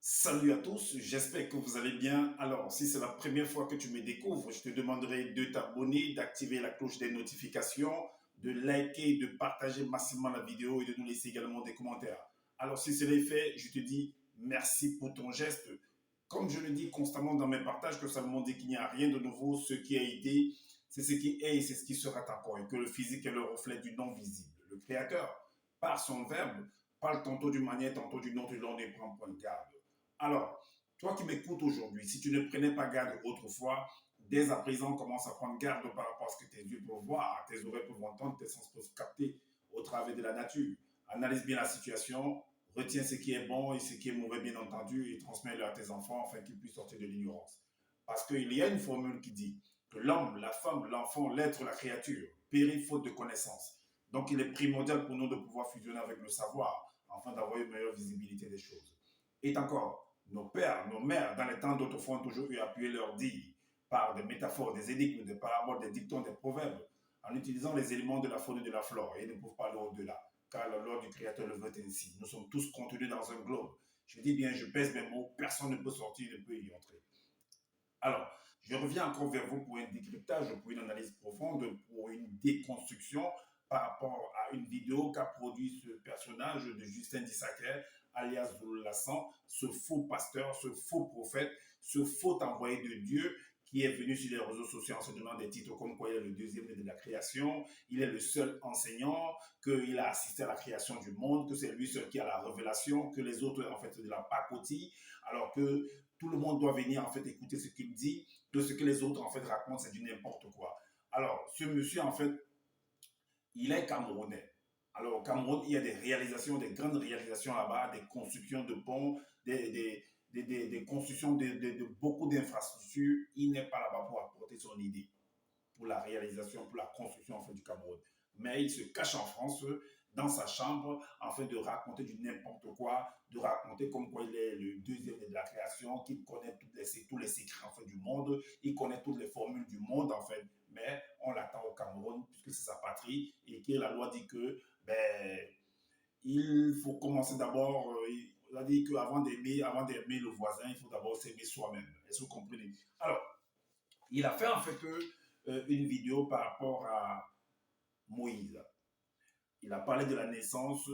Salut à tous, j'espère que vous allez bien. Alors, si c'est la première fois que tu me découvres, je te demanderai de t'abonner, d'activer la cloche des notifications, de liker, de partager massivement la vidéo et de nous laisser également des commentaires. Alors, si cela est fait, je te dis merci pour ton geste. Comme je le dis constamment dans mes partages, que ça me montre qu'il n'y a rien de nouveau. Ce qui a été, c'est ce qui est et c'est ce qui sera encore. Et que le physique est le reflet du non visible. Le Créateur, par son verbe, parle tantôt d'une manière, tantôt d'une autre, et l'on ne prend point garde. Alors, toi qui m'écoutes aujourd'hui, si tu ne prenais pas garde autrefois, dès à présent, commence à prendre garde par rapport à ce que tes yeux peuvent voir, tes oreilles peuvent entendre, tes sens peuvent capter au travers de la nature. Analyse bien la situation, retiens ce qui est bon et ce qui est mauvais, bien entendu, et transmets-le à tes enfants afin qu'ils puissent sortir de l'ignorance. Parce qu'il y a une formule qui dit que l'homme, la femme, l'enfant, l'être, la créature périt faute de connaissance. Donc, il est primordial pour nous de pouvoir fusionner avec le savoir afin d'avoir une meilleure visibilité des choses. Et encore, nos pères, nos mères, dans les temps d'autrefois, ont toujours eu appuyé leur dire par des métaphores, des énigmes, des paraboles, des dictons, des proverbes, en utilisant les éléments de la faune et de la flore. Et ils ne peuvent pas aller au-delà, car la loi du Créateur le veut ainsi. Nous sommes tous contenus dans un globe. Je dis bien, je pèse mes mots, personne ne peut sortir, ne peut y entrer. Alors, je reviens encore vers vous pour un décryptage, pour une analyse profonde, pour une déconstruction par rapport à une vidéo qu'a produit ce personnage de Justin Dissaker, alias Lassan, ce faux pasteur, ce faux prophète, ce faux envoyé de Dieu qui est venu sur les réseaux sociaux en se donnant des titres comme quoi il est le deuxième de la création, il est le seul enseignant, qu'il a assisté à la création du monde, que c'est lui seul qui a la révélation, que les autres, en fait, c'est de la pacotille, alors que tout le monde doit venir en fait écouter ce qu'il dit, de ce que les autres en fait racontent, c'est du n'importe quoi. Alors, ce monsieur en fait, il est camerounais. Alors, au Cameroun, il y a des réalisations, des grandes réalisations là-bas, des constructions de ponts, des constructions de beaucoup d'infrastructures. Il n'est pas là-bas pour apporter son idée, pour la réalisation, pour la construction en fait, du Cameroun. Mais il se cache en France, dans sa chambre, en fait de raconter du n'importe quoi, de raconter comme quoi il est le deuxième de la création, qu'il connaît tous les secrets en fait, du monde, il connaît toutes les formules du monde en fait. Mais on l'attend au Cameroun puisque c'est sa patrie et que la loi dit que il faut commencer d'abord, il a dit avant d'aimer le voisin, il faut d'abord s'aimer soi-même. Est-ce que vous comprenez? Alors, il a fait en fait une vidéo par rapport à Moïse. Il a parlé de la naissance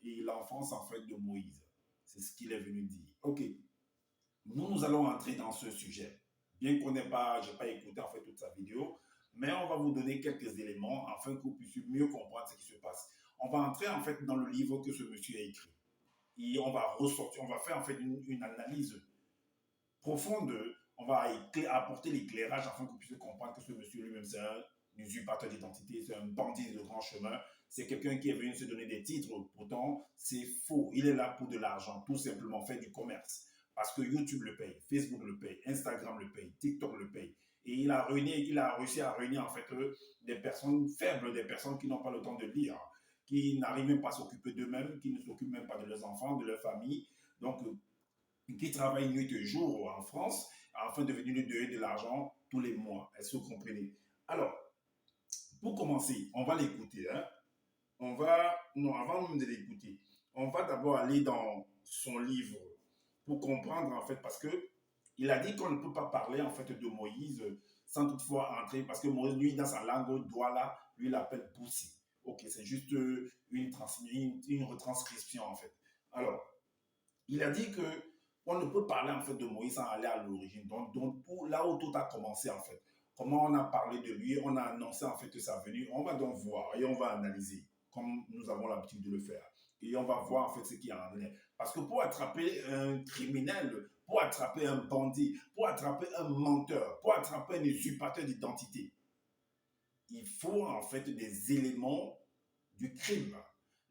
et l'enfance en fait de Moïse. C'est ce qu'il est venu dire. Ok, nous allons entrer dans ce sujet. Bien qu'on n'ait pas, j'ai pas écouté en fait toute sa vidéo, mais on va vous donner quelques éléments afin que vous puissiez mieux comprendre ce qui se passe. On va entrer en fait dans le livre que ce monsieur a écrit. Et on va ressortir, on va faire en fait une analyse profonde, on va apporter l'éclairage afin que vous puissiez comprendre que ce monsieur lui-même, c'est un usurpateur d'identité, c'est un bandit de grand chemin, c'est quelqu'un qui est venu se donner des titres, pourtant c'est faux, il est là pour de l'argent, tout simplement faire du commerce. Parce que YouTube le paye, Facebook le paye, Instagram le paye, TikTok le paye. Et il a réussi à réunir en fait des personnes faibles, des personnes qui n'ont pas le temps de lire, qui n'arrivent même pas à s'occuper d'eux-mêmes, qui ne s'occupent même pas de leurs enfants, de leur famille. Donc, qui travaille nuit et jour en France afin de venir lui donner de l'argent tous les mois. Est-ce que vous comprenez? Alors, pour commencer, on va l'écouter. Hein? Non, avant même de l'écouter, on va d'abord aller dans son livre pour comprendre en fait, parce que il a dit qu'on ne peut pas parler en fait de Moïse sans toutefois entrer, parce que Moïse, lui, dans sa langue douala, lui, l'appelle Boussi. Ok, c'est juste une retranscription en fait. Alors, il a dit que on ne peut parler en fait de Moïse sans aller à l'origine. Donc pour, là où tout a commencé en fait, comment on a parlé de lui, on a annoncé en fait sa venue, on va donc voir et on va analyser comme nous avons l'habitude de le faire. Et on va voir en fait ce qui en est. Parce que pour attraper un criminel, pour attraper un bandit, pour attraper un menteur, pour attraper un usurpateur d'identité, il faut en fait des éléments du crime.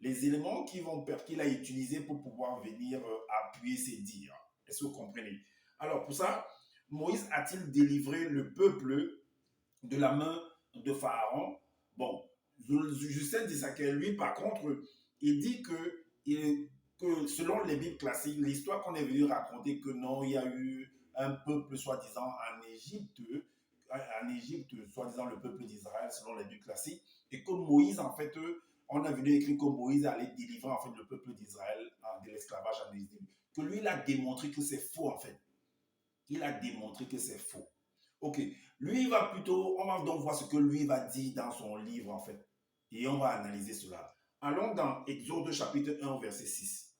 Les éléments qu'il a utilisés pour pouvoir venir appuyer ses dires. Est-ce que vous comprenez? Alors, pour ça, Moïse a-t-il délivré le peuple de la main de Pharaon? Bon, Justin Dissaker, lui, par contre, il dit que selon les Bibles classiques, l'histoire qu'on est venu raconter, que non, il y a eu un peuple soi-disant en Égypte, soi-disant le peuple d'Israël, selon les Bibles classiques, et que Moïse, en fait, on a venu écrire que Moïse allait délivrer en fait le peuple d'Israël de l'esclavage en Égypte. que lui, il a démontré que c'est faux, en fait. Il a démontré que c'est faux. Ok, lui, il va plutôt, on va donc voir ce que lui va dire dans son livre, en fait. Et on va analyser cela. Allons dans Exode chapitre 1, verset 6.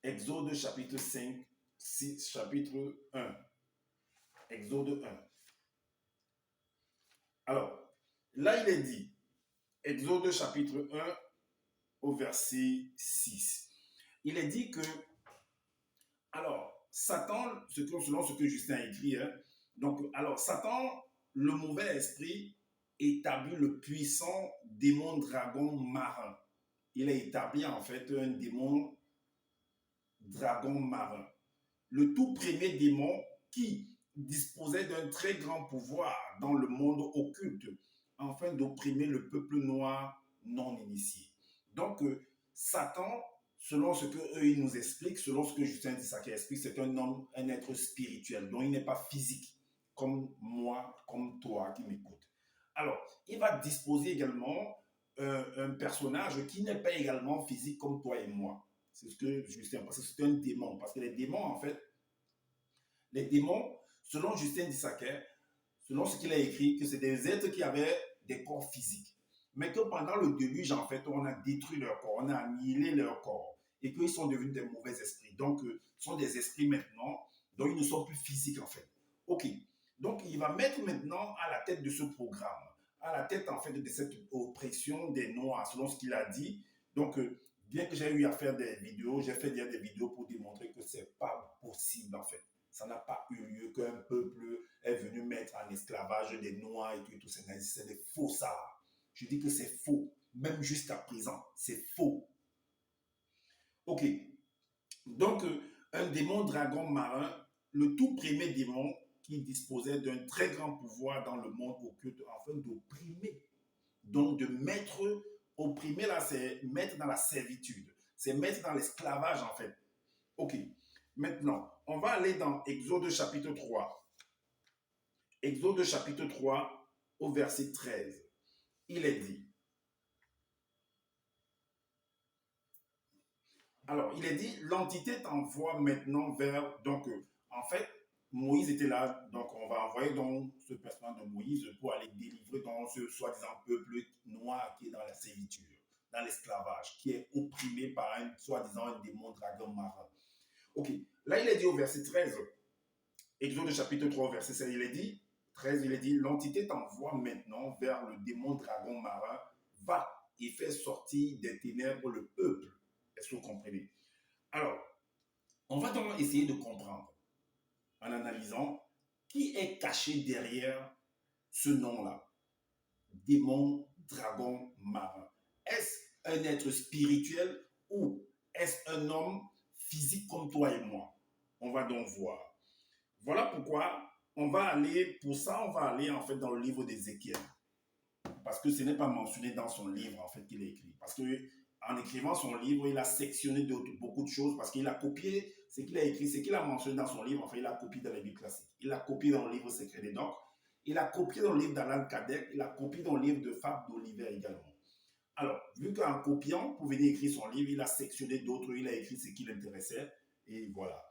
Exode chapitre 5, 6, chapitre 1. Exode 1. Alors, là, il est dit, Exode chapitre 1 au verset 6. Il est dit que, alors, Satan, selon ce que Justin a écrit, hein, donc, alors, Satan, le mauvais esprit, établit le puissant démon dragon marin. Il a établi en fait un démon dragon marin. Le tout premier démon qui disposait d'un très grand pouvoir dans le monde occulte, afin d'opprimer le peuple noir non initié. Donc, Satan, selon ce qu'eux ils nous expliquent, selon ce que Justin Tissaké explique, c'est un homme, un être spirituel, donc il n'est pas physique, comme moi, comme toi qui m'écoutes. Alors, il va disposer également un personnage qui n'est pas également physique comme toi et moi. C'est ce que Justin, parce que c'est un démon. Parce que les démons, en fait, les démons, selon Justin Dissaker, selon ce qu'il a écrit, que c'est des êtres qui avaient des corps physiques. Mais que pendant le déluge, en fait, on a détruit leur corps, on a annihilé leur corps. Et qu'ils sont devenus des mauvais esprits. Donc, ce sont des esprits maintenant, donc ils ne sont plus physiques, en fait. OK. Donc, il va mettre maintenant à la tête de ce programme, à la tête, en fait, de cette oppression des Noirs, selon ce qu'il a dit. Donc, bien que j'ai eu à faire des vidéos, j'ai fait des vidéos pour démontrer que ce n'est pas possible, en fait. Ça n'a pas eu lieu qu'un peuple est venu mettre en esclavage des Noirs et tout ça. C'est des faux ça. Je dis que c'est faux. Même jusqu'à présent, c'est faux. OK. Donc, un démon dragon marin, le tout premier démon qui disposait d'un très grand pouvoir dans le monde occulte afin d'opprimer. Donc, de mettre, opprimer là, c'est mettre dans la servitude. C'est mettre dans l'esclavage, en fait. OK. Maintenant, on va aller dans Exode chapitre 3. Exode chapitre 3 au verset 13. Il est dit. Alors, il est dit, l'entité t'envoie maintenant vers... Donc, en fait, Moïse était là, donc on va envoyer donc ce personnage de Moïse pour aller délivrer dans ce soi-disant peuple noir qui est dans la servitude, dans l'esclavage, qui est opprimé par un soi-disant un démon dragon marin. Ok, là il est dit au verset 13, Exode chapitre 3, verset 16, il est dit, 13, il est dit, l'entité t'envoie maintenant vers le démon dragon marin, va et fait sortir des ténèbres le peuple. Est-ce que vous comprenez? Alors, on va donc essayer de comprendre en analysant qui est caché derrière ce nom-là. Démon, dragon, marin. Est-ce un être spirituel ou est-ce un homme physique comme toi et moi? On va donc voir. Voilà pourquoi on va aller, pour ça, on va aller en fait dans le livre d'Ézéchiel. Parce que ce n'est pas mentionné dans son livre en fait qu'il a écrit. Parce que en écrivant son livre, il a sectionné beaucoup de choses parce qu'il a copié ce qu'il a écrit, ce qu'il a mentionné dans son livre. Enfin, il a copié dans les Bibles classiques. Il a copié dans le livre Secret des Nocs. Il a copié dans le livre d'Alan Kardec. Il a copié dans le livre de Fabre d'Olivet également. Alors, vu qu'en copiant, pour venir écrire son livre, il a sectionné d'autres, il a écrit ce qui l'intéressait. Et voilà.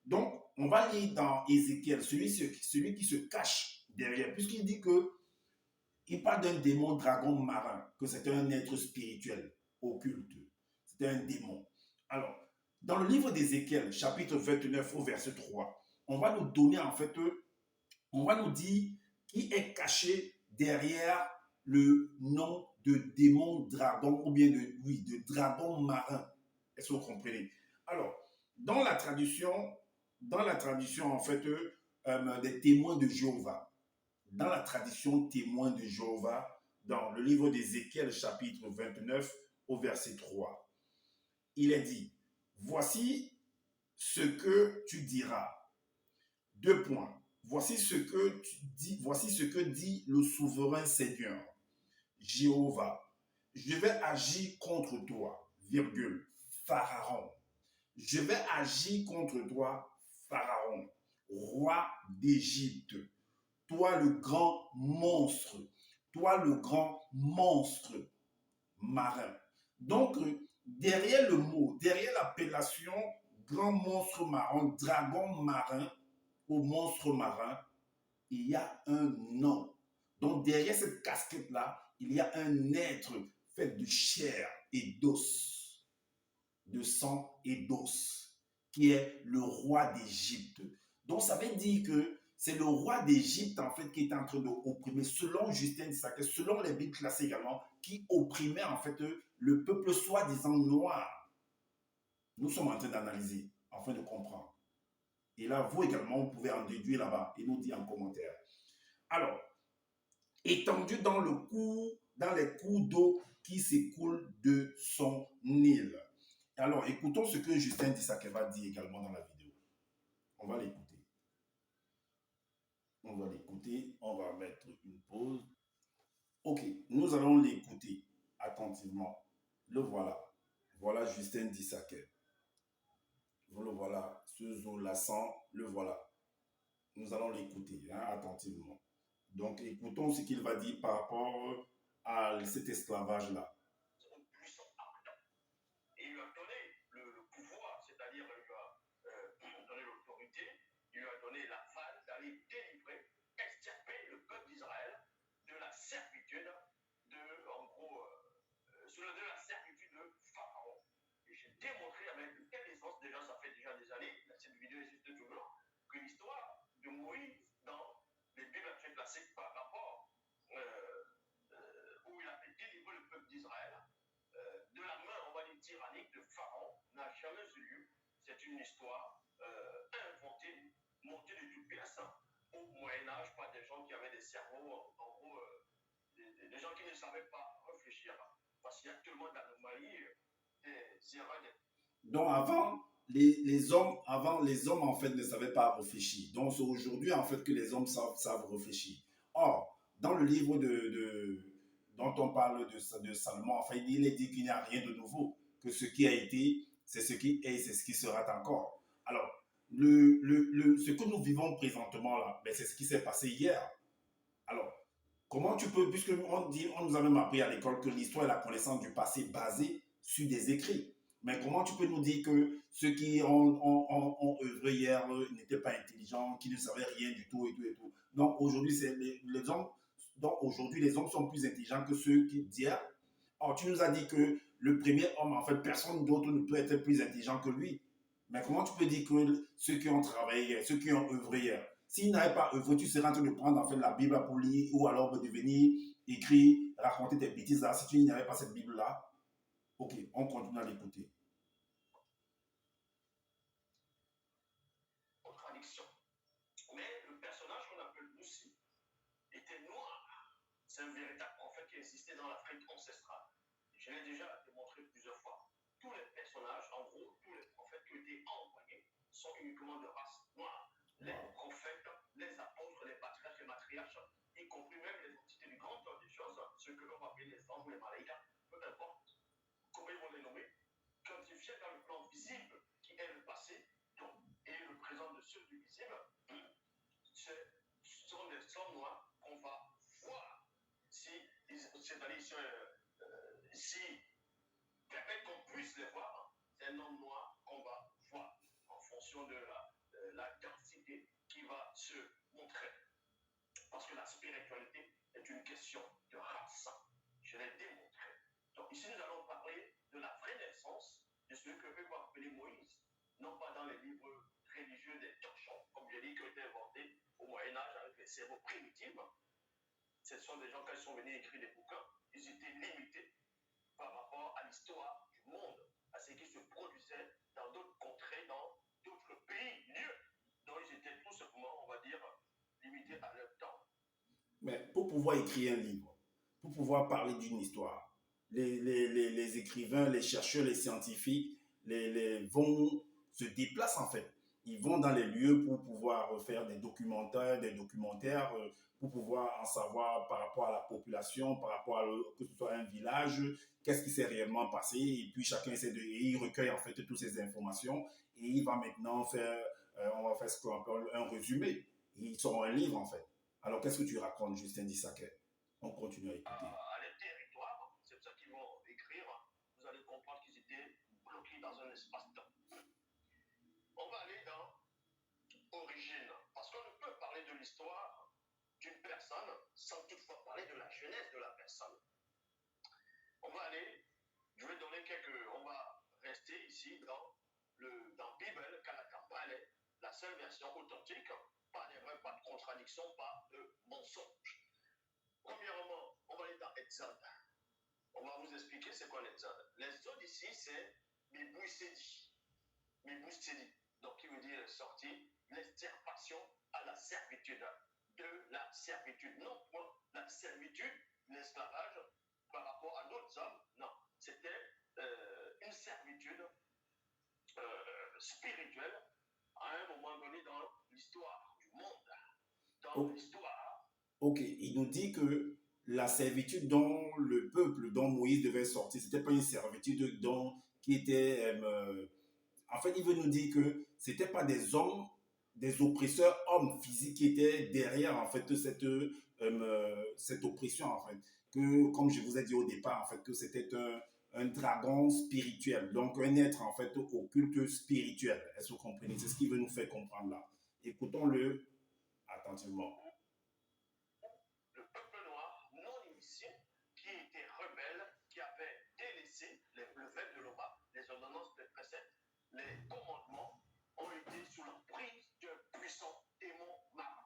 Donc, on va lire dans Ézéchiel, celui qui se cache derrière, puisqu'il dit que il parle d'un démon dragon marin, que c'était un être spirituel, occulte. C'était un démon. Alors, dans le livre d'Ézéchiel, chapitre 29 au verset 3, on va nous donner en fait, on va nous dire qui est caché derrière le nom de démon dragon ou bien de dragon marin. Est-ce que vous comprenez? Alors, dans la tradition en fait, des témoins de Jéhovah, dans la tradition témoin de Jéhovah, dans le livre d'Ézéchiel, chapitre 29, au verset 3, il est dit, voici ce que tu diras. Deux points. Voici ce que dit le souverain Seigneur, Jéhovah. Je vais agir contre toi, virgule, Pharaon. Je vais agir contre toi, Pharaon, roi d'Égypte. Toi le grand monstre marin. Donc, derrière le mot, derrière l'appellation grand monstre marin, dragon marin ou monstre marin, il y a un nom. Donc derrière cette casquette-là, il y a un être fait de chair et d'os, de sang et d'os, qui est le roi d'Égypte. Donc ça veut dire que c'est le roi d'Égypte en fait qui est en train d'opprimer, selon Justin Sacquet, selon les Bibles classées également, qui opprimait en fait le peuple soi-disant noir. Nous sommes en train d'analyser, afin de comprendre. Et là, vous également, vous pouvez en déduire là-bas et nous dire en commentaire. Alors, étendu dans les cours d'eau qui s'écoulent de son île. Alors, écoutons ce que Justin Tissaquet dit également dans la vidéo. On va l'écouter. On va l'écouter. On va mettre une pause. Ok, nous allons l'écouter attentivement. Le voilà. Voilà Justin Tissaquet. Vous le voilà. Ce Zolassant, le voilà. Nous allons l'écouter attentivement. Donc, écoutons ce qu'il va dire par rapport à cet esclavage-là. Et il lui a donné le pouvoir, c'est-à-dire il lui a donné l'autorité, il lui a donné la phase d'aller délivrer, extirper le peuple d'Israël de la servitude en gros, de la servitude de Pharaon. Et j'ai démontré avec quelle essence, déjà ça fait déjà des années, cette vidéo existe toujours, que l'histoire de Moïse dans les Bibles classiques par rapport où il a fait délivrer le peuple d'Israël de la main, on va dire, tyrannique de Pharaon, n'a jamais eu lieu. C'est une histoire inventée, montée de toutes pièces, au Moyen-Âge, par des gens qui avaient des cerveaux, en gros, des gens qui ne savaient pas réfléchir. Parce qu'il y a tellement d'anomalies, des erreurs. Donc avant, les hommes en fait ne savaient pas réfléchir. Donc c'est aujourd'hui en fait que les hommes savent réfléchir. Or, dans le livre dont on parle de Salomon, enfin, il est dit qu'il n'y a rien de nouveau, que ce qui a été, c'est ce qui est, c'est ce qui sera encore. Alors, ce que nous vivons présentement là, ben, c'est ce qui s'est passé hier. Alors, comment tu peux, puisque on nous a même appris à l'école que l'histoire est la connaissance du passé basée sur des écrits. Mais comment tu peux nous dire que ceux qui ont œuvré hier n'étaient pas intelligents, qui ne savaient rien du tout et tout et tout. Donc aujourd'hui, les hommes, les hommes sont plus intelligents que ceux qui d'hier. Or, tu nous as dit que le premier homme, en fait, personne d'autre ne peut être plus intelligent que lui. Mais comment tu peux dire que ceux qui ont travaillé hier, ceux qui ont œuvré hier, s'il n'avait pas œuvré, tu serais en train de prendre en fait la Bible pour lire ou alors de venir écrire, raconter tes bêtises là. Si tu n'avais pas cette Bible là, ok, on continue à l'écouter. Contradiction. Mais le personnage qu'on appelle Moussi était noir. C'est un véritable prophète qui existait dans l'Afrique ancestrale. Je l'ai déjà démontré plusieurs fois. Tous les personnages, en gros, tous les prophètes qui ont été envoyés sont uniquement de race noire. Les prophètes, les apôtres, les patriarches, les matriarches, y compris même les entités du grand temps des choses, ceux que l'on va appeler les anges ou les malaïkas, peu importe comment ils vont les nommer, quantifiés dans le plan visible qui est le passé et le présent de ceux du visible, ce sont des hommes noirs qu'on va voir. C'est-à-dire si permettre qu'on puisse les voir, c'est un homme noir qu'on va voir en fonction de la densité qui va se montrer. Parce que la spiritualité est une question de race. Je l'ai démontré. Donc ici, nous allons parler de la vraie naissance de ce que peut appeler Moïse, non pas dans les livres religieux des torchons, comme je dis, qui ont été inventés au Moyen-Âge avec les cerveaux primitifs. Ce sont des gens, quand ils sont venus écrire des bouquins, ils étaient limités par rapport à l'histoire du monde, à ce qui se produisait dans d'autres contrées, dans d'autres pays, lieux. Donc ils étaient tout simplement, on va dire, limités à leur temps. Mais pour pouvoir écrire un livre, pour pouvoir parler d'une histoire, les écrivains, les chercheurs, les scientifiques vont se déplacent en fait. Ils vont dans les lieux pour pouvoir faire des documentaires pour pouvoir en savoir par rapport à la population, par rapport à que ce soit un village, qu'est-ce qui s'est réellement passé. Et puis chacun essaie il recueille en fait toutes ces informations et il va maintenant faire, on va faire ce qu'on appelle un résumé. Et ils seront un livre en fait. Alors qu'est-ce que tu racontes, Justin Tissaquet? On continue à écouter. Les territoires, c'est ça qu'ils vont écrire. Vous allez comprendre qu'ils étaient est qu'on va rester ici dans Bible, Kalakambale, la seule version authentique, pas d'erreur, pas de contradiction, pas de mensonge. Premièrement, on va aller dans Exode. On va vous expliquer c'est quoi l'Exode. L'Exode ici, c'est Mibouissedi. Mibouissedi. Donc, qui veut dire sortie, l'extirpation à la servitude. De la servitude. Non point la servitude, l'esclavage par rapport à d'autres hommes. Non. C'était une servitude spirituelle à un moment donné dans l'histoire du monde. Dans l'histoire. Ok, il nous dit que la servitude dont le peuple, dont Moïse devait sortir, c'était pas une servitude qui était... en fait, il veut nous dire que c'était pas des hommes, des oppresseurs, hommes physiques qui étaient derrière, en fait, cette oppression, en fait. Que, comme je vous ai dit au départ, en fait, que c'était un dragon spirituel, donc un être, en fait, occulte spirituel. Est-ce que vous comprenez? C'est ce qu'il veut nous faire comprendre là. Écoutons-le attentivement. Le peuple noir non initié qui était rebelle, qui avait délaissé le fait de l'OBA, les ordonnances, les préceptes, les commandements ont été sous l'emprise d'un puissant démon marin.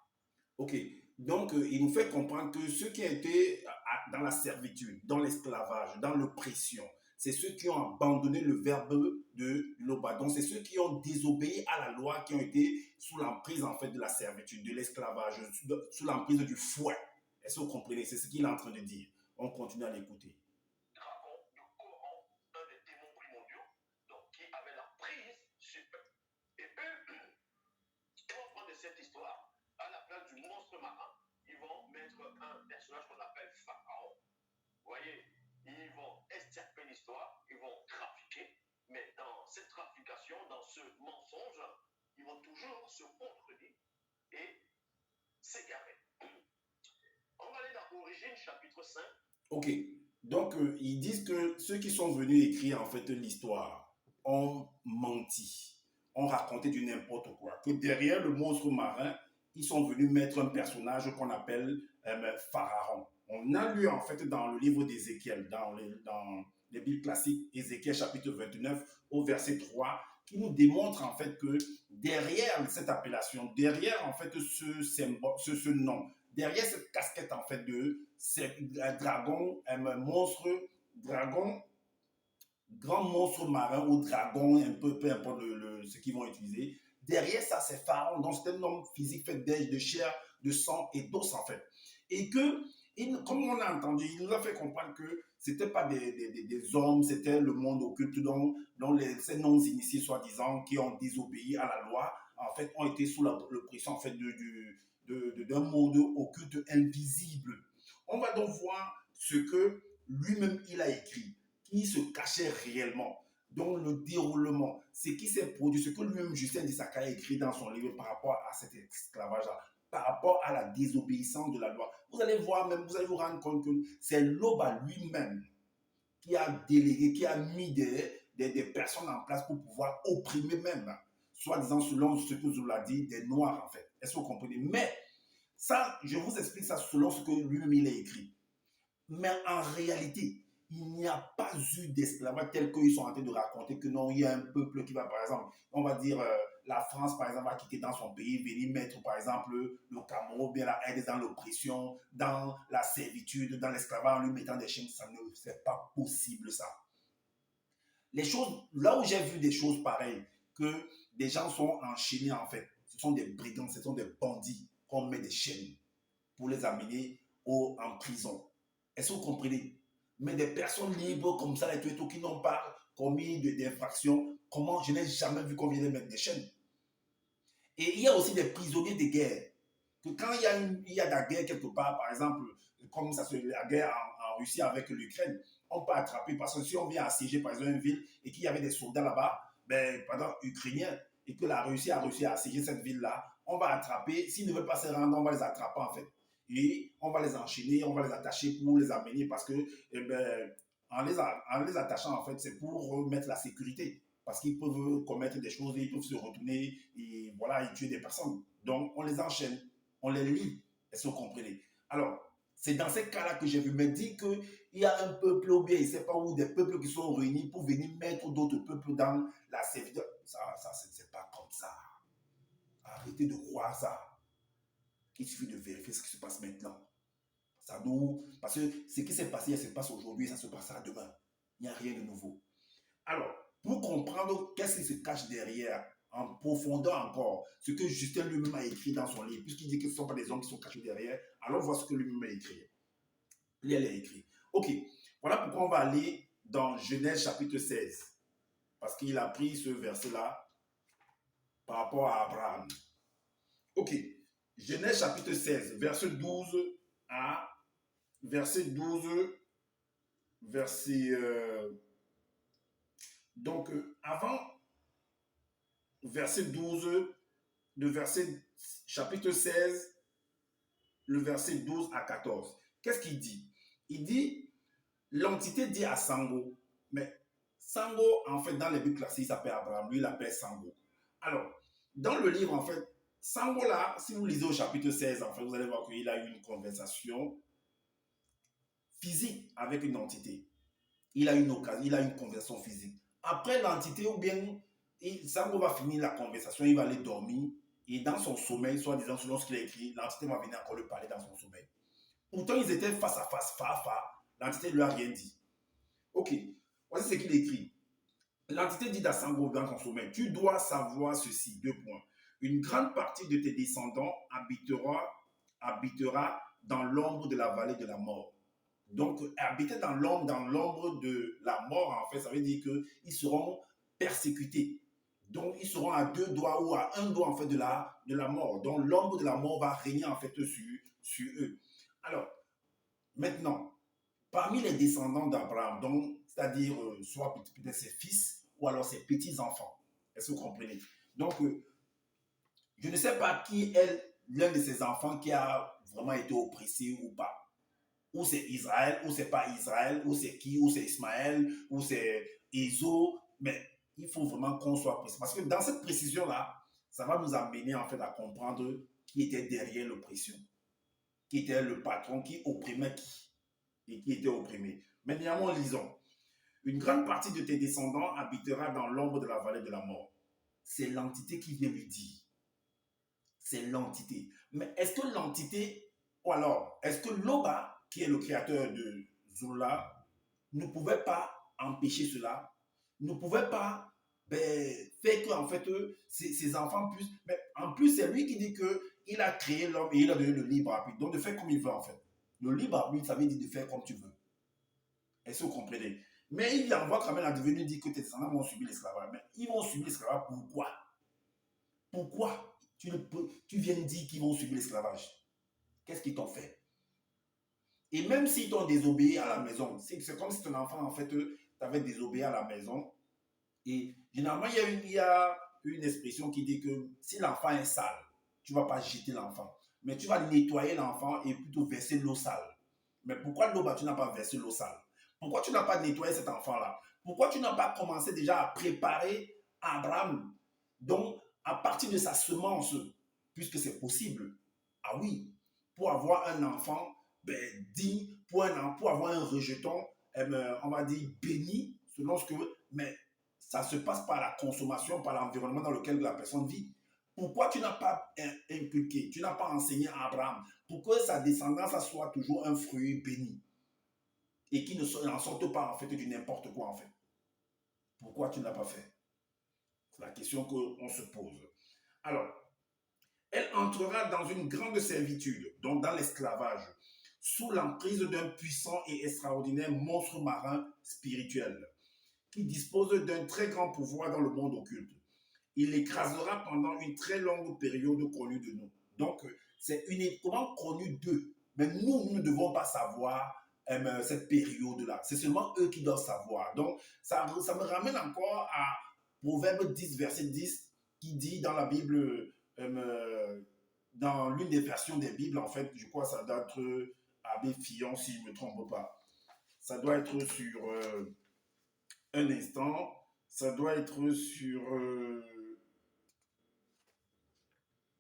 Ok, donc il nous fait comprendre que ceux qui étaient dans la servitude, dans l'esclavage, dans l'oppression, c'est ceux qui ont abandonné le verbe de l'Oba. Donc c'est ceux qui ont désobéi à la loi, qui ont été sous l'emprise en fait de la servitude, de l'esclavage, sous l'emprise du fouet. Est-ce que vous comprenez? C'est ce qu'il est en train de dire. On continue à l'écouter. Dragon du Coran, un des démons primordiaux, donc qui avait la prise sur eux. Et eux, ils vont prendre cette histoire à la place du monstre marin. Ils vont mettre un personnage qu'on appelle Pharaon. Vous voyez, ils vont extirper l'histoire, ils vont trafiquer, mais dans cette trafication, dans ce mensonge, ils vont toujours se contredire et s'égarer. On va aller dans Origine, chapitre 5. Ok, donc ils disent que ceux qui sont venus écrire en fait l'histoire ont menti, ont raconté du n'importe quoi, que derrière le monstre marin, ils sont venus mettre un personnage qu'on appelle Pharaon. On a lu en fait dans le livre d'Ézéchiel, dans les Bibles classiques, Ézéchiel chapitre 29 au verset 3, qui nous démontre en fait que derrière cette appellation, derrière en fait ce nom, derrière cette casquette en fait de dragon, un monstre, dragon, grand monstre marin ou dragon, un peu importe ce qu'ils vont utiliser. Derrière ça, c'est Pharaon, donc c'est un homme physique fait de chair, de sang et d'os en fait. Et que, comme on a entendu, il nous a fait comprendre que c'était pas des hommes, c'était le monde occulte dont ces non-initiés soi-disant qui ont désobéi à la loi, en fait, ont été sous l'oppression en fait d'un monde occulte invisible. On va donc voir ce que lui-même il a écrit, qui se cachait réellement, dont le déroulement, ce qui s'est produit, ce que lui-même Justin Dissaka a écrit dans son livre par rapport à cet esclavage-là, par rapport à la désobéissance de la loi. Vous allez voir même, vous allez vous rendre compte que c'est l'Oba lui-même qui a délégué, qui a mis des personnes en place pour pouvoir opprimer même, soi-disant selon ce que vous l'avez dit, des Noirs en fait. Est-ce que vous comprenez? Mais ça, je vous explique ça selon ce que lui-même il a écrit. Mais en réalité, il n'y a pas eu d'esclavage tel qu'ils sont en train de raconter que non, il y a un peuple qui va, par exemple, on va dire, la France, par exemple, va quitter dans son pays, venir mettre, par exemple, le Cameroun, bien la aide dans l'oppression, dans la servitude, dans l'esclavage, en lui mettant des chaînes. Ça ne, c'est pas possible, ça. Les choses, là où j'ai vu des choses pareilles, que des gens sont enchaînés, en fait, ce sont des brigands, ce sont des bandits qu'on met des chaînes pour les amener en prison. Est-ce que vous comprenez? Mais des personnes libres comme ça, et tout, qui n'ont pas commis d'infractions, comment je n'ai jamais vu qu'on vienne mettre des chaînes. Et il y a aussi des prisonniers de guerre. Que quand il y a de la guerre quelque part, par exemple, comme ça, la guerre en Russie avec l'Ukraine, on peut attraper, parce que si on vient assiéger par exemple une ville et qu'il y avait des soldats là-bas, pendant ukrainiens, et que la Russie a réussi à assiéger cette ville-là, on va attraper, s'ils ne veulent pas se rendre, on va les attraper en fait. Et on va les enchaîner, on va les attacher pour les amener parce que, en les attachant, en fait, c'est pour remettre la sécurité. Parce qu'ils peuvent commettre des choses, ils peuvent se retourner et voilà, et tuer des personnes. Donc, on les enchaîne, on les lie. Est-ce que vous comprenez? Alors, C'est dans ces cas-là que j'ai vu. Mais dire qu'il y a un peuple ou bien, il ne sait pas où, des peuples qui sont réunis pour venir mettre d'autres peuples dans la servitude. Ça c'est pas comme ça. Arrêtez de croire ça. Il suffit de vérifier ce qui se passe maintenant. Parce que ce qui s'est passé, ça se passe aujourd'hui, ça se passera demain. Il n'y a rien de nouveau. Alors, pour comprendre qu'est-ce qui se cache derrière, en profondeur encore, ce que Justin lui-même a écrit dans son livre, puisqu'il dit que ce ne sont pas des hommes qui sont cachés derrière, alors voir ce que lui-même a écrit. Il a écrit. Ok, voilà pourquoi on va aller dans Genèse chapitre 16. Parce qu'il a pris ce verset-là par rapport à Abraham. Ok, Genèse chapitre 16, verset 12 à verset 12, verset... donc, avant verset 12, le verset chapitre 16, le verset 12 à 14. Qu'est-ce qu'il dit? Il dit, l'entité dit à Sango, mais Sango, en fait, dans les Bibles classiques, il s'appelle Abraham, lui, il l'appelle Sango. Alors, dans le livre, en fait, Sango, là, si vous lisez au chapitre 16, en fait, vous allez voir qu'il a eu une conversation physique avec une entité. Il a une conversation physique. Après l'entité, ou bien, Sango va finir la conversation, il va aller dormir, et dans son sommeil, soit disant selon ce qu'il a écrit, l'entité va venir encore lui parler dans son sommeil. Pourtant, ils étaient face à face, l'entité ne lui a rien dit. Ok, voici ce qu'il écrit. L'entité dit à Sango dans son sommeil, tu dois savoir ceci, 2 points. Une grande partie de tes descendants habitera dans l'ombre de la vallée de la mort. Donc, habiter dans l'ombre de la mort, en fait, ça veut dire qu'ils seront persécutés. Donc, ils seront à 2 doigts ou à 1 doigt, en fait, de la mort. Donc, l'ombre de la mort va régner, en fait, sur eux. Alors, maintenant, parmi les descendants d'Abraham, donc, c'est-à-dire soit peut-être ses fils ou alors ses petits-enfants. Est-ce que vous comprenez? Donc, je ne sais pas qui est l'un de ses enfants qui a vraiment été oppressé ou pas. Ou c'est Israël, ou c'est pas Israël, ou c'est qui, ou c'est Ismaël, ou c'est Ézo. Mais il faut vraiment qu'on soit précis. Parce que dans cette précision-là, ça va nous amener en fait à comprendre qui était derrière l'oppression. Qui était le patron, qui opprimait qui et qui était opprimé. Mais néanmoins, lisons. Une grande partie de tes descendants habitera dans l'ombre de la vallée de la mort. C'est l'entité qui vient lui dire. C'est l'entité. Mais est-ce que l'entité, ou alors, est-ce que Loba, qui est le créateur de Zula, ne pouvait pas empêcher cela? Ne pouvait pas faire que, en fait, ses enfants puissent... Mais en plus, c'est lui qui dit qu'il a créé l'homme et il a donné le libre arbitre. Donc, de faire comme il veut, en fait. Le libre arbitre, ça veut dire de faire comme tu veux. Est-ce que vous comprenez? Mais il envoie quand même la devenue dire que tes descendants vont subir l'esclavage. Mais ils vont subir l'esclavage pourquoi? Pourquoi tu viens de dire qu'ils vont subir l'esclavage? Qu'est-ce qu'ils t'ont fait? Et même s'ils t'ont désobéi à la maison, c'est comme si ton enfant, en fait, t'avait désobéi à la maison. Et généralement, il y a une expression qui dit que si l'enfant est sale, tu ne vas pas jeter l'enfant. Mais tu vas nettoyer l'enfant et plutôt verser l'eau sale. Mais pourquoi l'eau, tu n'as pas versé l'eau sale? Pourquoi tu n'as pas nettoyé cet enfant-là? Pourquoi tu n'as pas commencé déjà à préparer Abraham? Donc, à partir de sa semence, puisque c'est possible. Ah oui, pour avoir un enfant digne, pour avoir un rejeton, on va dire béni, selon ce que... Mais ça se passe par la consommation, par l'environnement dans lequel la personne vit. Pourquoi tu n'as pas inculqué, tu n'as pas enseigné à Abraham pour que sa descendance soit toujours un fruit béni et qui n'en sorte pas en fait du n'importe quoi en fait? Pourquoi tu n'as pas fait? C'est la question qu'on se pose. Alors, elle entrera dans une grande servitude, donc dans l'esclavage, sous l'emprise d'un puissant et extraordinaire monstre marin spirituel qui dispose d'un très grand pouvoir dans le monde occulte. Il l'écrasera pendant une très longue période connue de nous. Donc, c'est uniquement connu d'eux. Mais nous ne devons pas savoir cette période-là. C'est seulement eux qui doivent savoir. Donc, ça me ramène encore à Proverbe 10, verset 10, qui dit dans la Bible, dans l'une des versions des Bibles, en fait, je crois que ça doit être Abbé Fillon, si je ne me trompe pas. Ça doit être sur un instant. Ça doit être sur...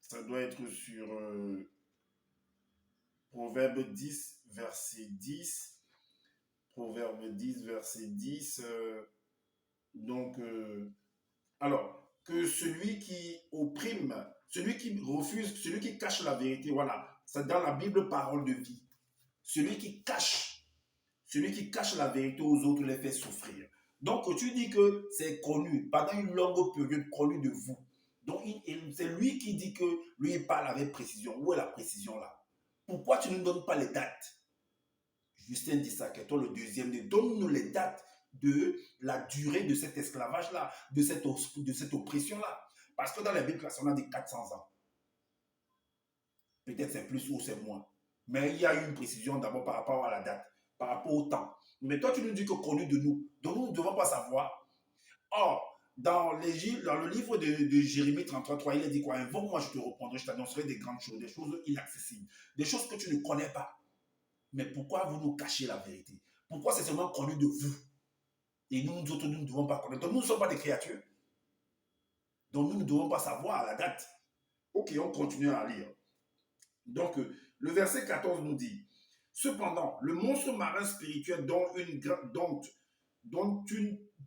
ça doit être sur Proverbe 10, verset 10. Proverbe 10, verset 10. Donc, alors, que celui qui opprime, celui qui refuse, celui qui cache la vérité, voilà, c'est dans la Bible parole de vie. Celui qui cache la vérité aux autres les fait souffrir. Donc, tu dis que c'est connu, pendant une longue période connu de vous. Donc, c'est lui qui dit que lui il parle avec précision. Où est la précision là? Pourquoi tu ne nous donnes pas les dates? Justin Dissaquet, toi le deuxième, donne-nous les dates de la durée de cet esclavage-là, de cette oppression-là. Parce que dans la Bible, on a dit 400 ans. Peut-être c'est plus ou c'est moins. Mais il y a une précision d'abord par rapport à la date, par rapport au temps. Mais toi, tu nous dis que connu de nous. Donc nous ne devons pas savoir. Or, dans le livre de Jérémie 33, il a dit quoi? Invoque-moi, je te répondrai, je t'annoncerai des grandes choses, des choses inaccessibles, des choses que tu ne connais pas. Mais pourquoi vous nous cachez la vérité? Pourquoi c'est seulement connu de vous? Et nous autres, nous ne devons pas connaître. Donc nous ne sommes pas des créatures. Donc nous ne devons pas savoir la date. Ok, on continue à lire. Donc le verset 14 nous dit, cependant, le monstre marin spirituel dont une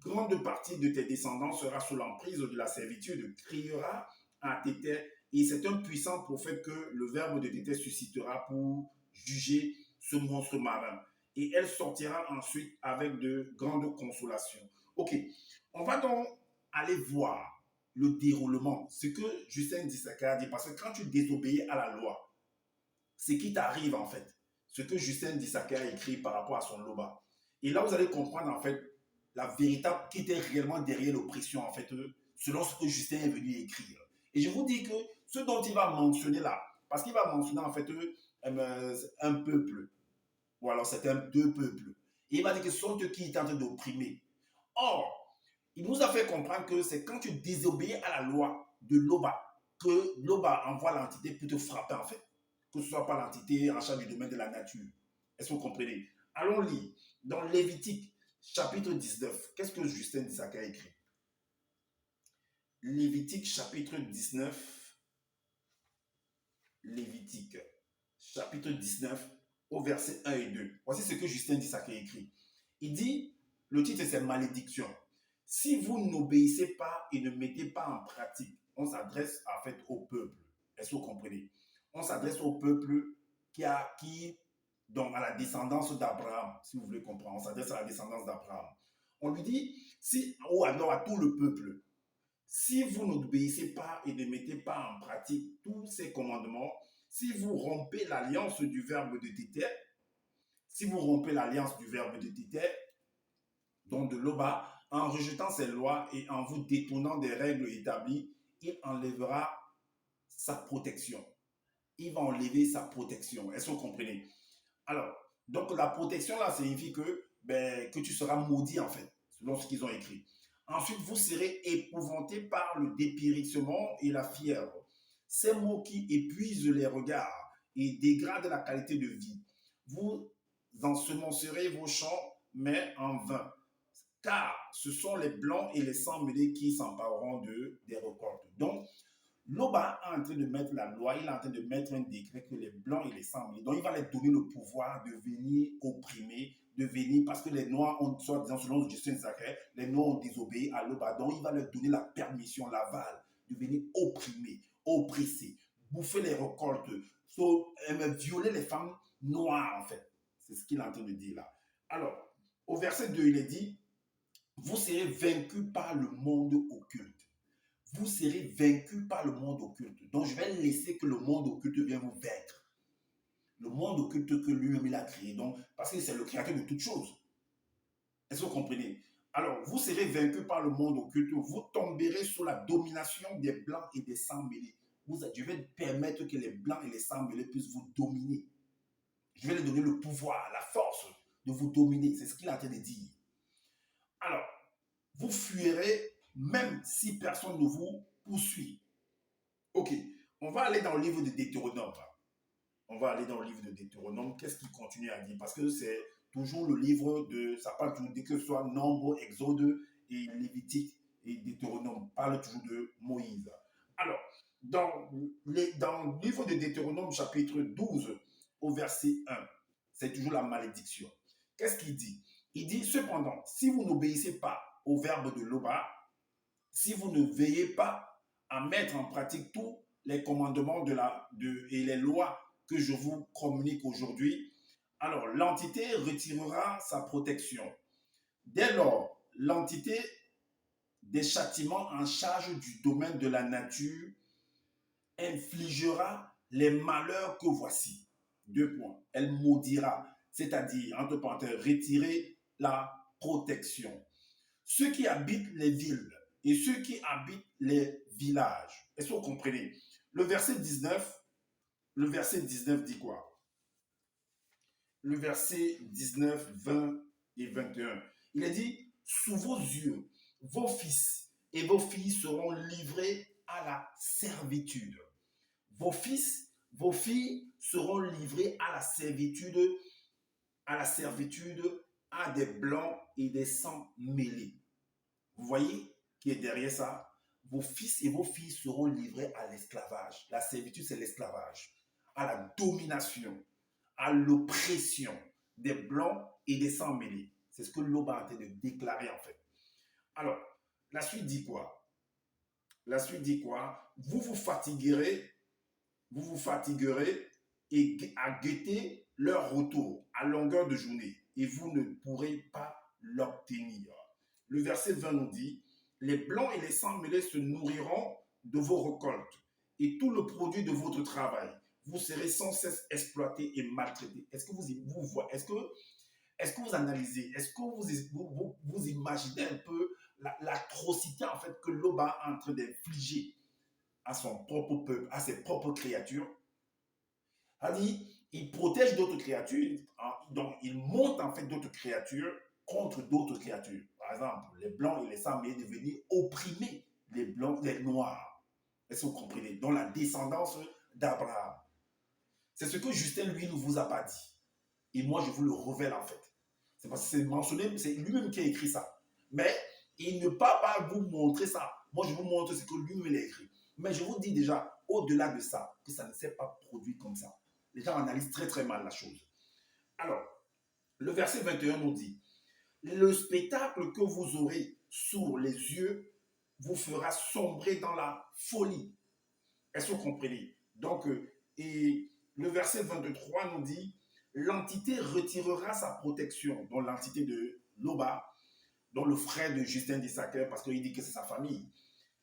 grande partie de tes descendants sera sous l'emprise de la servitude criera à tes terres, et c'est un puissant prophète que le verbe de tes terres suscitera pour juger ce monstre marin. Et elle sortira ensuite avec de grandes consolations. Ok, on va donc aller voir le déroulement, ce que Justin Dissaquet a dit, parce que quand tu désobéis à la loi, ce qui t'arrive en fait, ce que Justin Dissaquet a écrit par rapport à son loba. Et là, vous allez comprendre en fait la véritable qui était réellement derrière l'oppression en fait, selon ce que Justin est venu écrire. Et je vous dis que ce dont il va mentionner là, parce qu'il va mentionner en fait un peuple, ou alors c'était deux peuples. Et il va dire que ce sont eux qui étaient en train d'opprimer. Or, il nous a fait comprendre que c'est quand tu désobéis à la loi de l'Oba que l'Oba envoie l'entité pour te frapper en fait. Que ce soit pas l'entité en charge du domaine de la nature. Est-ce que vous comprenez? Allons lire. Dans Lévitique, chapitre 19, qu'est-ce que Justin Dissaquet a écrit? Lévitique, chapitre 19. Lévitique, chapitre 19, au verset 1 et 2. Voici ce que Justin Dissaquet a écrit. Il dit, le titre c'est Malédiction. Si vous n'obéissez pas et ne mettez pas en pratique, on s'adresse en fait au peuple. Est-ce que vous comprenez? On s'adresse au peuple donc à la descendance d'Abraham, si vous voulez comprendre. On s'adresse à la descendance d'Abraham. On lui dit, ou alors à tout le peuple, si vous n'obéissez pas et ne mettez pas en pratique tous ces commandements, si vous rompez l'alliance du verbe de Téter, donc de l'Oba, en rejetant ses lois et en vous détournant des règles établies, il enlèvera sa protection. Il va enlever sa protection. Est-ce que vous comprenez? Alors, donc la protection là signifie que tu seras maudit en fait, selon ce qu'ils ont écrit. Ensuite, vous serez épouvanté par le dépérissement et la fièvre. Ces mots qui épuisent les regards et dégradent la qualité de vie. Vous ensemencerez vos champs, mais en vain. Car ce sont les blancs et les sans-mêlés qui s'empareront des récoltes. Donc, l'Oba est en train de mettre la loi, il est en train de mettre un décret que les blancs et les sans-mêlés, donc il va leur donner le pouvoir de venir opprimer, de venir, parce que les noirs ont, soit disant selon Justin Dissaquet, les noirs ont désobéi à l'Oba, donc il va leur donner la permission, l'aval, de venir opprimer, oppresser, bouffer les récoltes, violer les femmes noires en fait. C'est ce qu'il est en train de dire là. Alors, au verset 2, il est dit, vous serez vaincus par le monde occulte. Vous serez vaincus par le monde occulte. Donc, je vais laisser que le monde occulte vienne vous vaincre. Le monde occulte que lui-même il a créé. Donc, parce que c'est le créateur de toutes choses. Est-ce que vous comprenez? Alors, vous serez vaincus par le monde occulte. Vous tomberez sous la domination des blancs et des sans-mêlés. Je vais permettre que les blancs et les sans-mêlés puissent vous dominer. Je vais leur donner le pouvoir, la force de vous dominer. C'est ce qu'il est en train de dire. Alors, vous fuirez même si personne ne vous poursuit. Ok, on va aller dans le livre de Deutéronome. Qu'est-ce qu'il continue à dire? Parce que c'est toujours le livre ça parle toujours, dès que ce soit Nombre, Exode et Lévitique et Deutéronome, parle toujours de Moïse. Alors, dans le livre de Deutéronome, chapitre 12, au verset 1, c'est toujours la malédiction. Qu'est-ce qu'il dit? Il dit, cependant, si vous n'obéissez pas au verbe de Loba, si vous ne veillez pas à mettre en pratique tous les commandements et les lois que je vous communique aujourd'hui, alors l'entité retirera sa protection. Dès lors, l'entité des châtiments en charge du domaine de la nature infligera les malheurs que voici. 2 points. Elle maudira, c'est-à-dire, entre parenthèses, retirer la protection. Ceux qui habitent les villes et ceux qui habitent les villages. Est-ce que vous comprenez? Le verset 19 dit quoi? Le verset 19, 20 et 21. Il a dit, sous vos yeux, vos fils et vos filles seront livrés à la servitude. Vos fils, vos filles seront livrés à la servitude à des blancs et des sangs mêlés. Vous voyez qui est derrière ça? Vos fils et vos filles seront livrés à l'esclavage. La servitude, c'est l'esclavage. À la domination, à l'oppression des blancs et des sangs mêlés. C'est ce que l'Aube a en train de déclarer en fait. Alors, la suite dit quoi? La suite dit quoi? Vous vous fatiguerez et à guetter leur retour à longueur de journée et vous ne pourrez pas l'obtenir. Le verset 20 nous dit, les blancs et les sangs mêlés se nourriront de vos récoltes et tout le produit de votre travail. Vous serez sans cesse exploité et maltraité. Est-ce que vous voyez, est-ce que vous analysez, est-ce que vous imaginez un peu l'atrocité en fait que l'Oba est en train d'infliger à son propre peuple, à ses propres créatures? Il protège d'autres créatures, donc il monte en fait d'autres créatures contre d'autres créatures. Par exemple, les blancs et les sangs mêlés de venir opprimer les blancs, les noirs. Est-ce que vous comprenez? Dans la descendance d'Abraham. C'est ce que Justin, lui, ne vous a pas dit. Et moi, je vous le révèle en fait. C'est parce que c'est mentionné, c'est lui-même qui a écrit ça. Mais il ne peut pas vous montrer ça. Moi, je vous montre ce que lui-même a écrit. Mais je vous dis déjà, au-delà de ça, que ça ne s'est pas produit comme ça. Les gens analysent très très mal la chose. Alors, le verset 21 nous dit, le spectacle que vous aurez sous les yeux vous fera sombrer dans la folie. Est-ce que vous comprenez? Donc, et le verset 23 nous dit, l'entité retirera sa protection, dont l'entité de Loba, dont le frère de Justin d'Issachar, parce qu'il dit que c'est sa famille.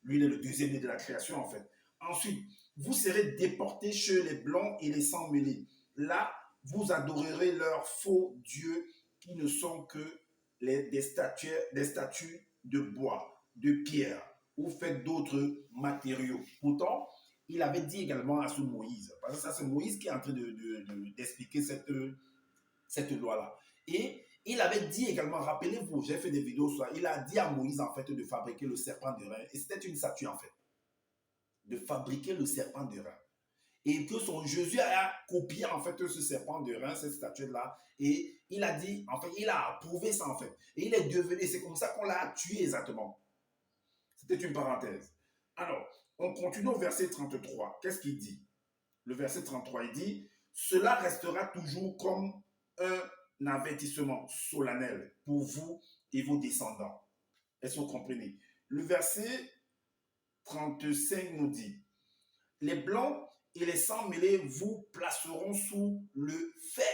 Lui, il est le deuxième de la création, en fait. Ensuite, vous serez déportés chez les blancs et les sangs mêlés. Là, vous adorerez leurs faux dieux qui ne sont que des statues de bois, de pierre, ou faites d'autres matériaux. Pourtant, il avait dit également à ce Moïse, parce que ça c'est Moïse qui est en train d'expliquer cette loi-là. Et il avait dit également, rappelez-vous, j'ai fait des vidéos sur ça, il a dit à Moïse en fait de fabriquer le serpent d'airain, et c'était une statue en fait, de fabriquer le serpent d'airain. Et que son Jésus a copié en fait ce serpent d'airain, cette statue-là, et il a dit, en fait, il a approuvé ça en fait. Et il est devenu, et c'est comme ça qu'on l'a tué exactement. C'était une parenthèse. Alors, on continue au verset 33. Qu'est-ce qu'il dit? Le verset 33, il dit, cela restera toujours comme un avertissement solennel pour vous et vos descendants. Est-ce que vous comprenez? Le verset 35 nous dit, les blancs et les sangs mêlés vous placeront sous le fer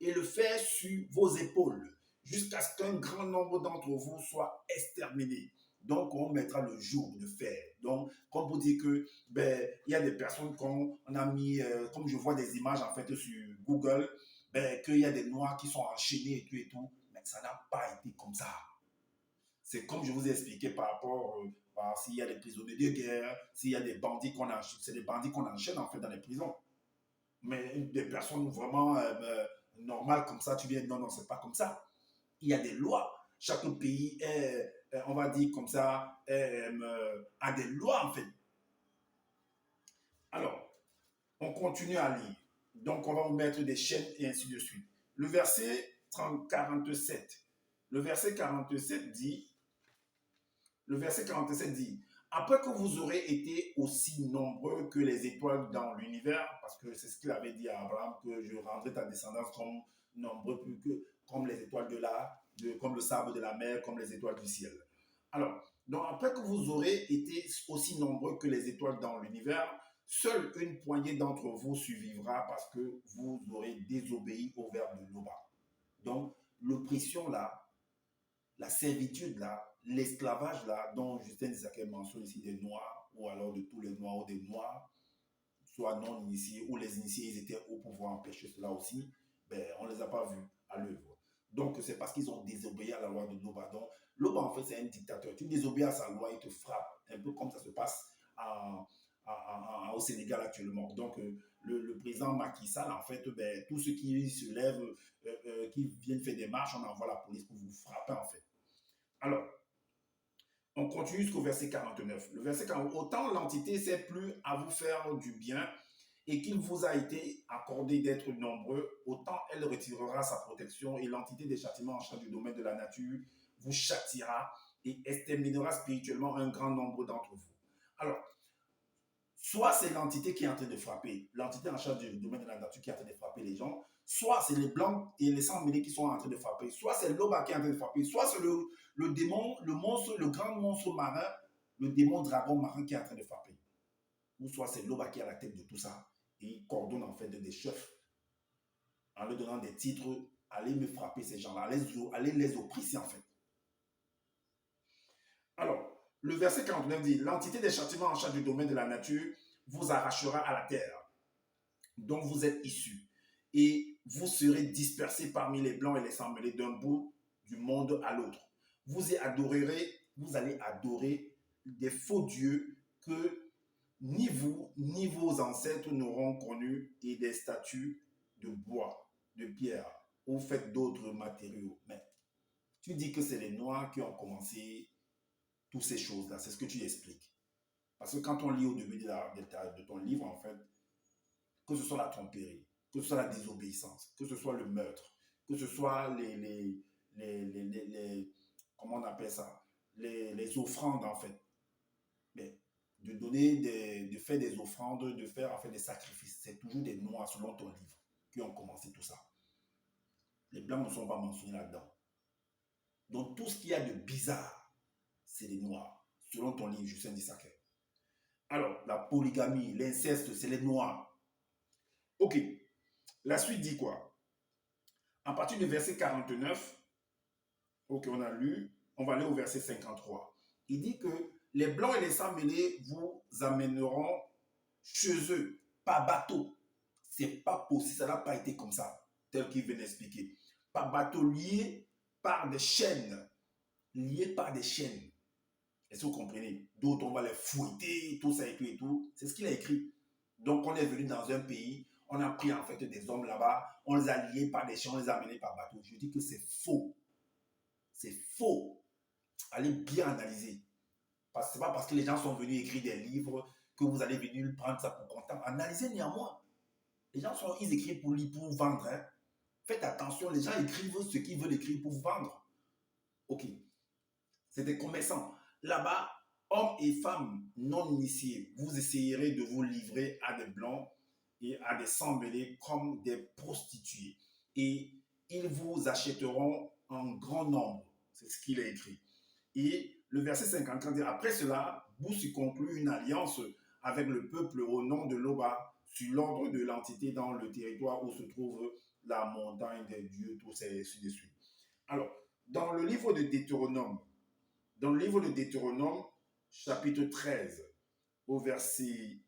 et le fer sur vos épaules jusqu'à ce qu'un grand nombre d'entre vous soient exterminés. Donc, on mettra le jour de fer. Donc, comme vous dites que, il y a des personnes qu'on a mis, comme je vois des images en fait sur Google, qu'il y a des noirs qui sont enchaînés et tout, mais ça n'a pas été comme ça. C'est comme je vous ai expliqué par rapport s'il y a des prisonniers de guerre, s'il y a des bandits qu'on enchaîne, c'est des bandits qu'on enchaîne en fait dans les prisons. Mais des personnes vraiment normales comme ça, tu viens, non, c'est pas comme ça. Il y a des lois. Chaque pays est, on va dire comme ça, a des lois en fait. Alors, on continue à lire. Donc, on va vous mettre des chaînes et ainsi de suite. Le verset 47. Le verset 47 dit, Après que vous aurez été aussi nombreux que les étoiles dans l'univers, parce que c'est ce qu'il avait dit à Abraham, que je rendrai ta descendance comme nombreux plus que comme les étoiles comme le sable de la mer, comme les étoiles du ciel. Alors, donc après que vous aurez été aussi nombreux que les étoiles dans l'univers, seule une poignée d'entre vous survivra parce que vous aurez désobéi au verbe de Loba. Donc, l'oppression là, la servitude là, l'esclavage là, dont Justin Isaac mentionne ici des Noirs, ou alors de tous les Noirs ou des Noirs, soit non initiés, ou les initiés, ils étaient au pouvoir empêcher cela aussi, ben, on ne les a pas vus à l'œuvre. Donc, c'est parce qu'ils ont désobéi à la loi de Loba. Donc, Loba, en fait, c'est un dictateur. Tu désobéis à sa loi, il te frappe, un peu comme ça se passe au Sénégal actuellement. Donc, le président Macky Sall, en fait, ben, tous ceux qui se lèvent, qui viennent faire des marches, on envoie la police pour vous frapper, en fait. Alors, on continue jusqu'au verset 49. Le verset 49, autant l'entité sait plus à vous faire du bien et qu'il vous a été accordé d'être nombreux, autant elle retirera sa protection et l'entité des châtiments en charge du domaine de la nature vous châtiera et exterminera spirituellement un grand nombre d'entre vous. Alors, soit c'est l'entité qui est en train de frapper, l'entité en charge du domaine de la nature qui est en train de frapper les gens, soit c'est les blancs et les sans-mêlés qui sont en train de frapper, soit c'est Loba qui est en train de frapper, soit c'est le démon, le monstre, le grand monstre marin, le démon dragon marin qui est en train de frapper. Ou soit c'est Loba qui est à la tête de tout ça et il coordonne en fait des chefs en leur donnant des titres, allez me frapper ces gens-là, allez les oppresser en fait. Alors, le verset 49 dit, l'entité des châtiments en charge du domaine de la nature vous arrachera à la terre dont vous êtes issus et vous serez dispersés parmi les blancs et les sans-mêlés d'un bout du monde à l'autre. Vous allez adorer des faux dieux que ni vous ni vos ancêtres n'auront connus et des statues de bois, de pierre ou faites d'autres matériaux. Mais tu dis que c'est les Noirs qui ont commencé toutes ces choses-là. C'est ce que tu expliques. Parce que quand on lit au début de ton livre, en fait, que ce soit la tromperie, que ce soit la désobéissance, que ce soit le meurtre, que ce soit comment on appelle ça, les offrandes, en fait. Mais de faire des offrandes, de faire en fait des sacrifices, c'est toujours des Noirs, selon ton livre, qui ont commencé tout ça. Les Blancs ne sont pas mentionnés là-dedans. Donc, tout ce qu'il y a de bizarre, c'est les Noirs, selon ton livre, Justin Dissaquet. Alors, la polygamie, l'inceste, c'est les Noirs. Ok, la suite dit quoi? À partir du verset 49, ok, on a lu, on va aller au verset 53. Il dit que les blancs et les sans-mêlés vous amèneront chez eux par bateau. C'est pas possible, ça n'a pas été comme ça, tel qu'il vient d'expliquer. Par bateau lié par des chaînes. Liés par des chaînes. Est-ce que vous comprenez? D'autres, on va les fouetter, tout ça et tout et tout. C'est ce qu'il a écrit. Donc, on est venu dans un pays, on a pris en fait des hommes là-bas, on les a liés par des chaînes, on les a amenés par bateau. Je dis que c'est faux. C'est faux. Allez bien analyser. Ce n'est pas parce que les gens sont venus écrire des livres que vous allez venir prendre ça pour content. Analysez néanmoins. Les gens ils écrivent pour vendre. Hein. Faites attention, les gens écrivent ce qu'ils veulent écrire pour vendre. Ok. C'est des commerçants. Là-bas, hommes et femmes non initiés, vous essayerez de vous livrer à des blancs et à des sans-mêlés comme des prostituées. Et ils vous achèteront en grand nombre. C'est ce qu'il a écrit. Et le verset 54 dit, après cela, Boussy conclut une alliance avec le peuple au nom de Loba, sur l'ordre de l'entité dans le territoire où se trouve la montagne des dieux, tout ça, et ainsi de suite. Alors, dans le livre de Deutéronome, chapitre 13, au verset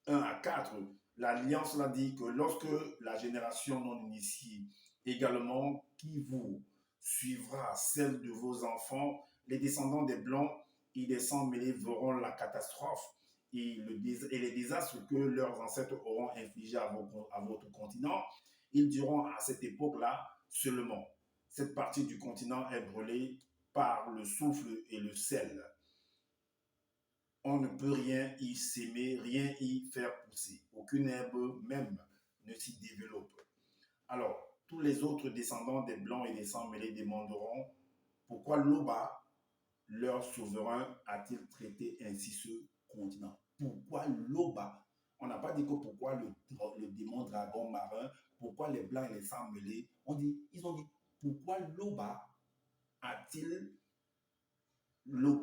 1 à 4, l'Alliance l'a dit que lorsque la génération non initiée également qui vous suivra, celle de vos enfants, les descendants des Blancs et des sans-mêlés verront la catastrophe et les désastres que leurs ancêtres auront infligés à votre continent. Ils diront à cette époque-là seulement, cette partie du continent est brûlée par le souffle et le sel. On ne peut rien y s'aimer, rien y faire pousser. Aucune herbe même ne s'y développe. Alors, tous les autres descendants des Blancs et des sans-mêlés demanderont pourquoi Loba leur souverain a-t-il traité ainsi ce continent? Pourquoi Loba? On n'a pas dit que pourquoi le démon dragon marin, pourquoi les blancs et les sangs mêlés. Ils ont dit pourquoi Loba a-t-il,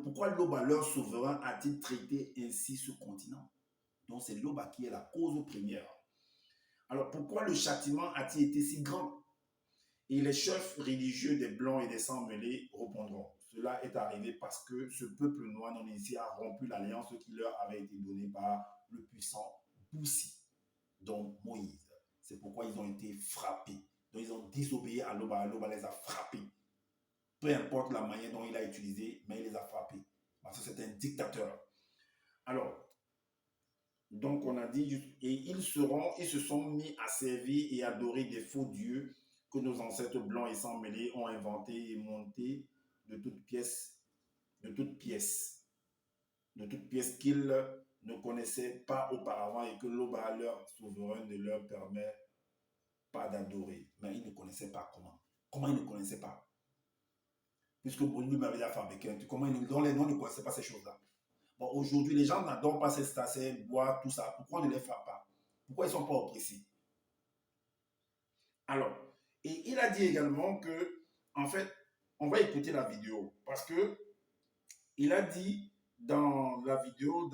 pourquoi Loba, leur souverain, a-t-il traité ainsi ce continent? Donc c'est Loba qui est la cause première. Alors pourquoi le châtiment a-t-il été si grand? Et les chefs religieux des Blancs et des Sangs mêlés répondront. Cela est arrivé parce que ce peuple noir non initié a rompu l'alliance qui leur avait été donnée par le puissant Boussi, donc Moïse. C'est pourquoi ils ont été frappés. Donc ils ont désobéi à Loba. Loba les a frappés. Peu importe la manière dont il a utilisé, mais il les a frappés. Parce que c'est un dictateur. Alors, donc on a dit, et ils se sont mis à servir et adorer des faux dieux que nos ancêtres blancs et sans mêlés ont inventés et montés de toutes pièces, de toutes pièces, de toutes pièces qu'ils ne connaissaient pas auparavant et que l'Oba, leur souverain, ne leur permet pas d'adorer. Mais ils ne connaissaient pas comment. Comment ils ne connaissaient pas? Puisque lui m'avait déjà fabriqué, comment ils ne connaissaient pas ces choses-là. Bon, aujourd'hui, les gens n'adorent pas ces tasser, boire, tout ça. Pourquoi on ne les frappe pas? Pourquoi ils ne sont pas oppressés? Alors, et il a dit également que, en fait, on va écouter la vidéo parce que il a dit dans la vidéo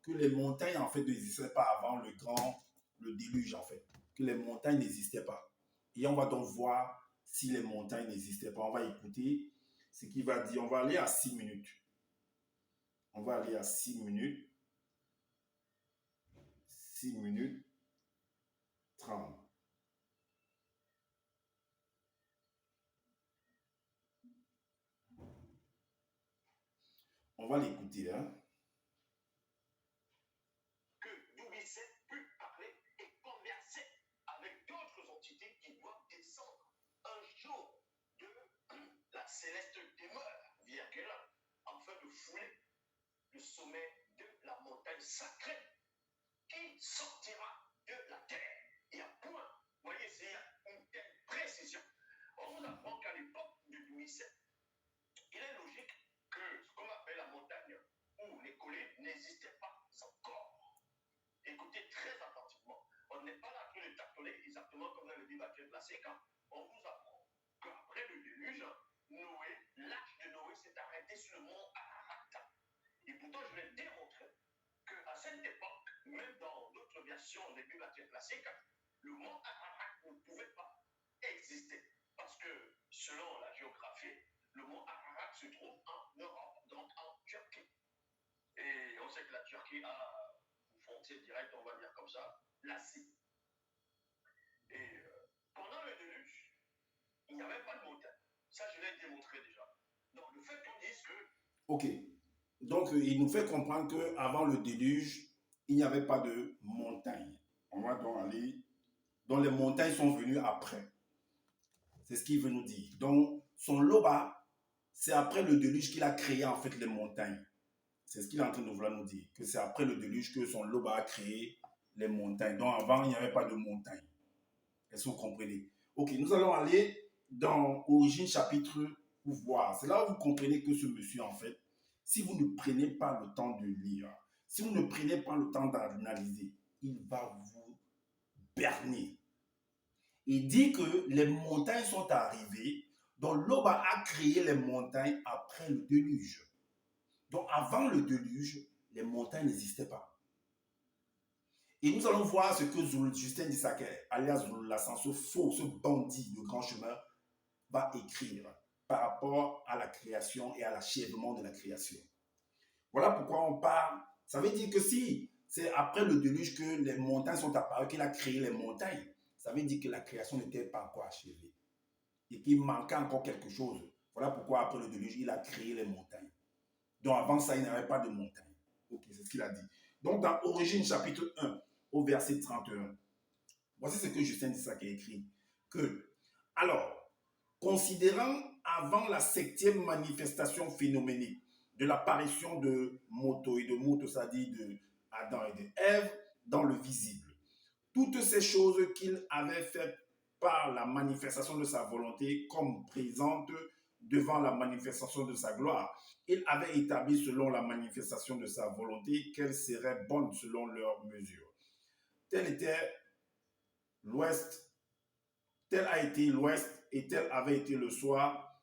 que les montagnes, en fait, n'existaient pas avant le déluge, en fait. Que les montagnes n'existaient pas. Et on va donc voir si les montagnes n'existaient pas. On va écouter ce qu'il va dire. On va aller à 6 minutes. On va aller à 6 minutes. 6 minutes 30. On va l'écouter, hein. Que Doumisset peut parler et converser avec d'autres entités qui doivent descendre un jour de la céleste demeure, virgule, afin de fouler le sommet de la montagne sacrée qui sortira de la terre. Et à point, vous voyez, c'est une telle précision. On vous apprend qu'à l'époque de Doumisset, il est logique que ce qu'on appelle la montagne où les collines n'existaient pas encore. Écoutez très attentivement. On n'est pas là en train de tâtonner exactement comme dans le débat classique. On vous apprend qu'après le déluge, l'arche de Noé s'est arrêtée sur le mont Ararat. Et pourtant, je vais démontrer qu'à cette époque, même dans d'autres versions des Bibles classiques, le mont Ararat ne pouvait pas exister. Parce que, selon la géographie, le mont Ararat se trouve en Europe, donc en Turquie. Et on sait que la Turquie a une frontière directe, on va dire comme ça, l'Asie. Et pendant le déluge, il n'y avait pas de montagne. Ça, je l'ai démontré déjà. Donc, le fait qu'on dise que... Ok. Donc, il nous fait comprendre qu'avant le déluge, il n'y avait pas de montagne. On va donc aller... Donc, les montagnes sont venues après. C'est ce qu'il veut nous dire. Donc, son Loba, c'est après le déluge qu'il a créé en fait les montagnes. C'est ce qu'il est en train de vouloir nous dire. Que c'est après le déluge que son Loba a créé les montagnes. Donc, avant, il n'y avait pas de montagne. Est-ce que vous comprenez? Ok, nous allons aller dans Origine chapitre pour voir. C'est là où vous comprenez que ce monsieur, en fait, si vous ne prenez pas le temps de lire, si vous ne prenez pas le temps d'analyser, il va vous berner. Il dit que les montagnes sont arrivées, donc Loba a créé les montagnes après le déluge. Donc avant le déluge, les montagnes n'existaient pas. Et nous allons voir ce que Justin Dissaker, alias L'Ascenso, faux, ce bandit de grand chemin, va écrire par rapport à la création et à l'achèvement de la création. Voilà pourquoi on parle. Ça veut dire que si c'est après le déluge que les montagnes sont apparues, qu'il a créé les montagnes, ça veut dire que la création n'était pas encore achevée et qu'il manquait encore quelque chose. Voilà pourquoi après le déluge, il a créé les montagnes. Donc avant ça, il n'y avait pas de montagnes. Ok, c'est ce qu'il a dit. Donc dans Origine chapitre 1, au verset 31, voici ce que Justin Dissaker a écrit. Que, alors, considérant avant la 7e manifestation phénoménique de l'apparition de Moto et de Moto, c'est-à-dire de Adam et de Ève, dans le visible, toutes ces choses qu'il avait faites par la manifestation de sa volonté comme présentes devant la manifestation de sa gloire. Il avait établi selon la manifestation de sa volonté qu'elle serait bonne selon leur mesure. Tel était l'Ouest, tel a été l'Ouest et tel avait été le soir,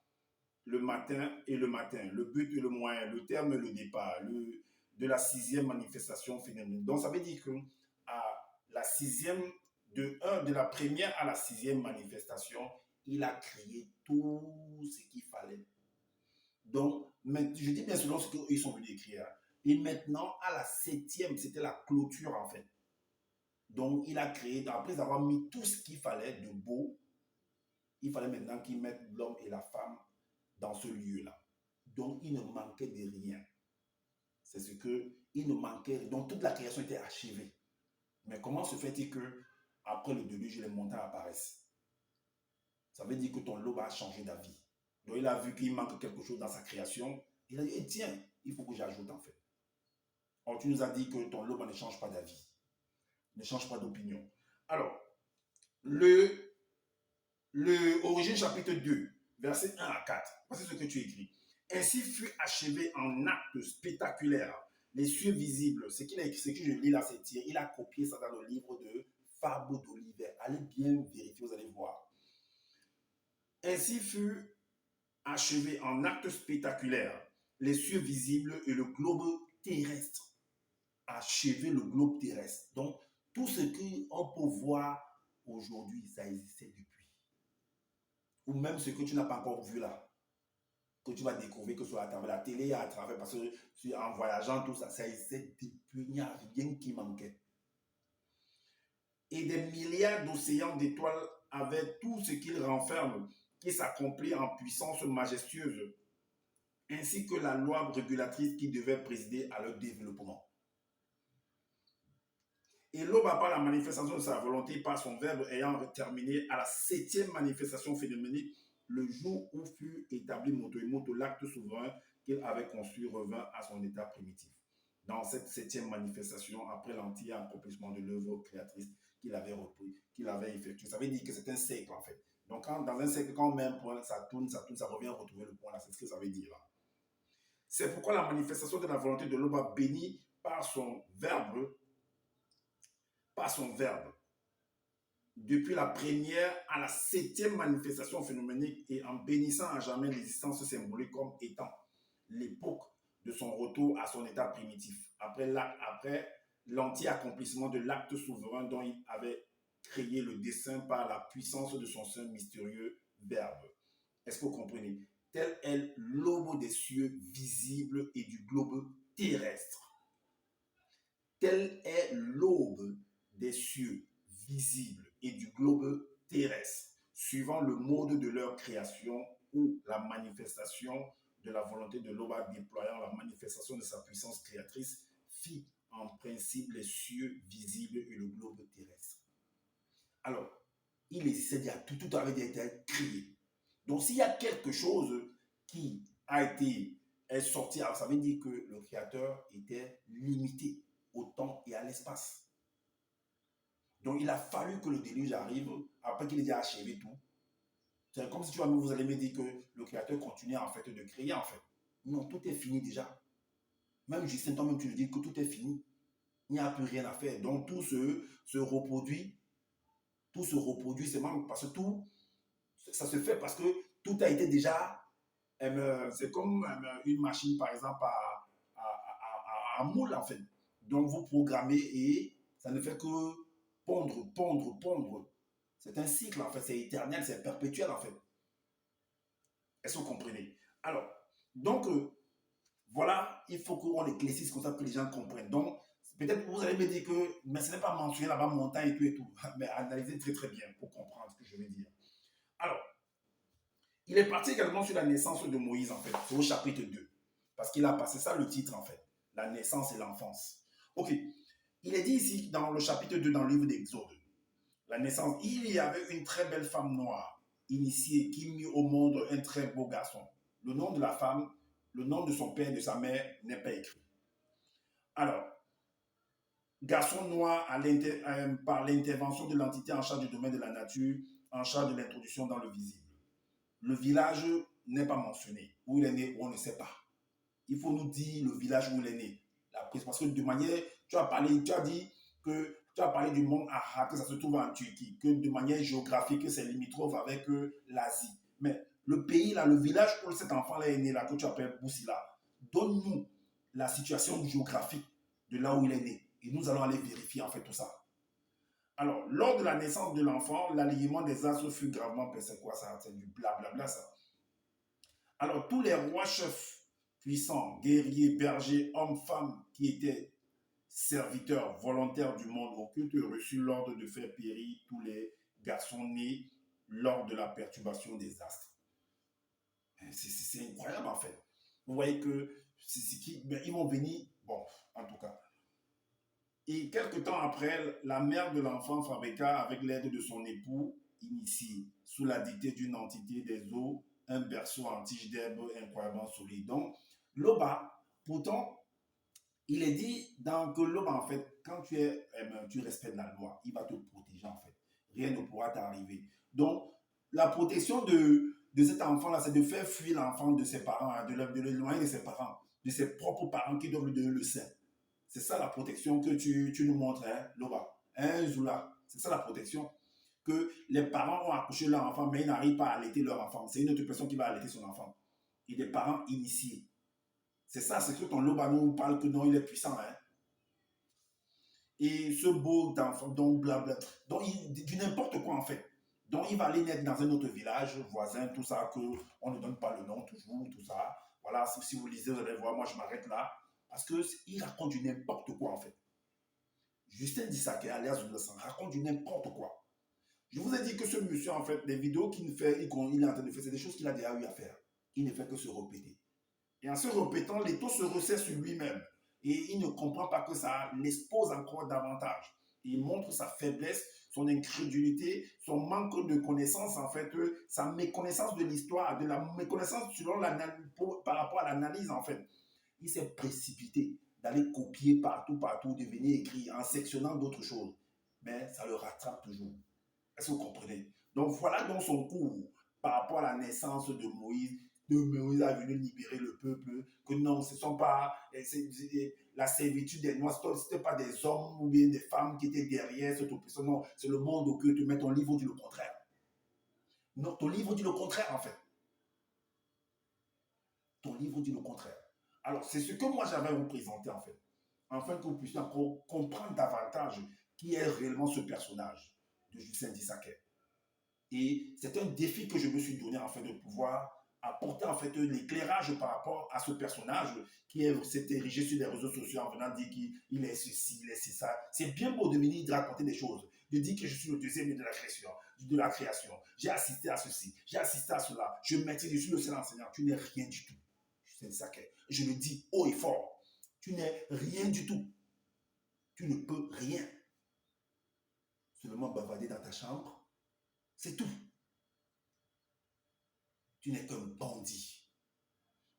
le matin et le matin, le but et le moyen, le terme et le départ de la sixième manifestation phénoménale. Donc ça veut dire que à la sixième, de la première à la sixième manifestation, il a créé tout ce qu'il fallait. Donc, je dis bien selon ce qu'ils sont venus écrire. Et maintenant, à la septième, c'était la clôture en fait. Donc, il a créé, après avoir mis tout ce qu'il fallait de beau, il fallait maintenant qu'il mette l'homme et la femme dans ce lieu-là. Donc, il ne manquait de rien. C'est ce qu'il ne manquait. Donc, toute la création était achevée. Mais comment se fait-il que après le déluge, les montagnes apparaissent? Ça veut dire que ton lobe a changé d'avis. Donc, il a vu qu'il manque quelque chose dans sa création. Il a dit, eh, tiens, il faut que j'ajoute en fait. Or, tu nous as dit que ton lobe ne change pas d'avis, ne change pas d'opinion. Alors, Origine chapitre 2, versets 1 à 4. Voici ce que tu écris. Ainsi fut achevé en acte spectaculaire les cieux visibles. Ce que je lis là, c'est tiré. Il a copié ça dans le livre de Fabre d'Olivet. Allez bien vérifier, vous allez voir. Ainsi fut achevé en acte spectaculaire les cieux visibles et le globe terrestre. Achever le globe terrestre. Donc, tout ce qu'on peut voir aujourd'hui, ça existait depuis. Ou même ce que tu n'as pas encore vu là, que tu vas découvrir, que ce soit à travers la télé, à travers, parce que en voyageant, tout ça, ça existait depuis, il n'y a rien qui manquait. Et des milliards d'océans d'étoiles avaient tout ce qu'ils renferment, qui s'accomplit en puissance majestueuse, ainsi que la loi régulatrice qui devait présider à leur développement. Et l'aube, par la manifestation de sa volonté, par son verbe ayant terminé à la septième manifestation phénoménique, le jour où fut établi moto et moto, l'acte souverain qu'il avait construit revint à son état primitif. Dans cette septième manifestation, après l'entier accomplissement de l'œuvre créatrice qu'il avait repris, qu'il avait effectué. Ça veut dire que c'est un cercle en fait. Donc dans un cercle, quand on met un point, ça tourne, ça revient retrouver le point là. C'est ce que ça veut dire là. C'est pourquoi la manifestation de la volonté de l'aube a béni par son verbe, depuis la première à la septième manifestation phénoménique et en bénissant à jamais l'existence symbolique comme étant l'époque de son retour à son état primitif, après l'entier accomplissement de l'acte souverain dont il avait créé le dessein par la puissance de son saint mystérieux verbe. Est-ce que vous comprenez? Tel est l'aube des cieux visibles et du globe terrestre. Tel est l'aube des cieux visibles et du globe terrestre, suivant le mode de leur création ou la manifestation de la volonté de l'aube déployant la manifestation de sa puissance créatrice, fit en principe les cieux visibles et le globe terrestre. Alors, il existait déjà, tout avait déjà été créé. Donc, s'il y a quelque chose qui est sorti, alors ça veut dire que le Créateur était limité au temps et à l'espace. Donc, il a fallu que le déluge arrive après qu'il ait déjà achevé tout. C'est comme si vous allez me dire que le Créateur continue en fait de créer en fait. Non, tout est fini déjà. Même Justin, toi-même, tu le dis que tout est fini. Il n'y a plus rien à faire. Donc, tout se reproduit. Tout se reproduit, c'est même parce que tout, ça se fait parce que tout a été déjà, c'est comme une machine, par exemple, à moule en fait. Donc, vous programmez et ça ne fait que pondre. C'est un cycle, en fait, c'est éternel, c'est perpétuel, en fait. Est-ce que vous comprenez? Alors, donc, voilà, il faut qu'on éclaircisse comme ça que les gens comprennent. Donc, peut-être que vous allez me dire que, mais ce n'est pas mentionné là-bas, montagne et tout. Mais analysez très très bien pour comprendre ce que je veux dire. Alors, il est parti également sur la naissance de Moïse, en fait, c'est au chapitre 2. Parce qu'il a passé ça le titre, en fait. La naissance et l'enfance. Ok. Il est dit ici, dans le chapitre 2, dans le livre d'Exode, la naissance, il y avait une très belle femme noire, initiée, qui mit au monde un très beau garçon. Le nom de la femme, le nom de son père et de sa mère n'est pas écrit. Alors, garçon noir par l'intervention de l'entité en charge du domaine de la nature, en charge de l'introduction dans le visible. Le village n'est pas mentionné. Où il est né, on ne sait pas. Il faut nous dire le village où il est né. Parce que de manière, tu as dit que tu as parlé du mont Ara, que ça se trouve en Turquie, que de manière géographique, c'est limitrophe avec l'Asie. Mais le pays, là, le village où cet enfant-là est né, là, que tu appelles Boussila, donne-nous la situation géographique de là où il est né. Et nous allons aller vérifier en fait tout ça. Alors, lors de la naissance de l'enfant, l'alignement des astres fut gravement percé. Quoi, ça? C'est du blablabla, ça. Alors, tous les rois chefs puissants, guerriers, bergers, hommes, femmes, qui étaient serviteurs volontaires du monde occulte, reçurent l'ordre de faire périr tous les garçons nés lors de la perturbation des astres. C'est incroyable en fait. Vous voyez que ils vont venir, bon, en tout cas. Et quelque temps après, la mère de l'enfant fabriqua, avec l'aide de son époux, initié, sous la dictée d'une entité des eaux, un berceau en tige d'herbe incroyablement solide. Donc, Loba, pourtant, il est dit que Loba, en fait, quand tu respectes la loi, il va te protéger, en fait. Rien ne pourra t'arriver. Donc, la protection de cet enfant-là, c'est de faire fuir l'enfant de ses parents, hein, de l'éloigner de ses parents, de ses propres parents qui doivent lui donner le sein. C'est ça la protection que tu nous montres, hein, Loba. Hein, Zoula. C'est ça la protection. Que les parents ont accouché leur enfant, mais ils n'arrivent pas à allaiter leur enfant. C'est une autre personne qui va allaiter son enfant. Et des parents initiés. C'est ça, c'est que ton Loba nous parle que non, il est puissant. Hein. Et ce beau d'enfant, donc blabla, donc du n'importe quoi en fait. Donc il va aller naître dans un autre village, voisin, tout ça, qu'on ne donne pas le nom toujours, tout ça. Voilà, si vous lisez, vous allez voir, moi je m'arrête là. Parce qu'il raconte du n'importe quoi en fait. Justin Dissaké, alias Zoulasan, raconte du n'importe quoi. Je vous ai dit que ce monsieur, en fait, les vidéos qu'il fait, il est en train de faire, c'est des choses qu'il a déjà eu à faire. Il ne fait que se répéter. Et en se répétant, l'étau se resserre sur lui-même. Et il ne comprend pas que ça l'expose encore davantage. Il montre sa faiblesse, son incrédulité, son manque de connaissance, en fait, sa méconnaissance de l'histoire, de la méconnaissance par rapport à l'analyse, en fait. Il s'est précipité d'aller copier partout, de venir écrire en sectionnant d'autres choses. Mais ça le rattrape toujours. Est-ce que vous comprenez? Donc voilà donc son cours par rapport à la naissance de Moïse. Moïse a venu libérer le peuple, que non, ce ne sont pas la servitude des Noirs, ce n'était pas des hommes ou bien des femmes qui étaient derrière cette oppression. Non, c'est le monde occulte. Mais ton livre dit le contraire. Non, ton livre dit le contraire en fait. Ton livre dit le contraire. Alors, c'est ce que moi j'avais à vous présenter en fait, afin que vous puissiez encore comprendre davantage qui est réellement ce personnage de Justin Dissaké. Et c'est un défi que je me suis donné en fait de pouvoir apporter en fait l'éclairage par rapport à ce personnage qui s'est érigé sur les réseaux sociaux en venant dire qu'il est ceci, il est ça. C'est bien beau de venir raconter des choses, de dire que je suis le deuxième de la création. J'ai assisté à ceci, j'ai assisté à cela, je maîtrise, je suis le seul enseignant. Tu n'es rien du tout. C'est ça que je le dis haut et fort. Tu n'es rien du tout. Tu ne peux rien. Seulement bavarder dans ta chambre, c'est tout. Tu n'es qu'un bandit.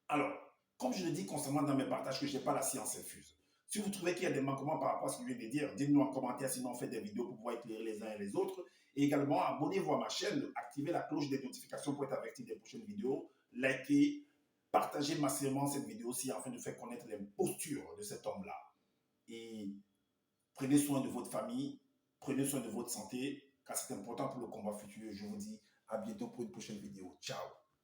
Alors, comme je le dis constamment dans mes partages que je n'ai pas la science infuse, si vous trouvez qu'il y a des manquements par rapport à ce que je viens de dire, dites-nous en commentaire, sinon on fait des vidéos pour pouvoir éclairer les uns et les autres. Et également, abonnez-vous à ma chaîne, activez la cloche des notifications pour être averti des prochaines vidéos, likez, partagez massivement cette vidéo-ci afin de faire connaître les postures de cet homme-là. Et prenez soin de votre famille, prenez soin de votre santé, car c'est important pour le combat futur. Je vous dis à bientôt pour une prochaine vidéo. Ciao.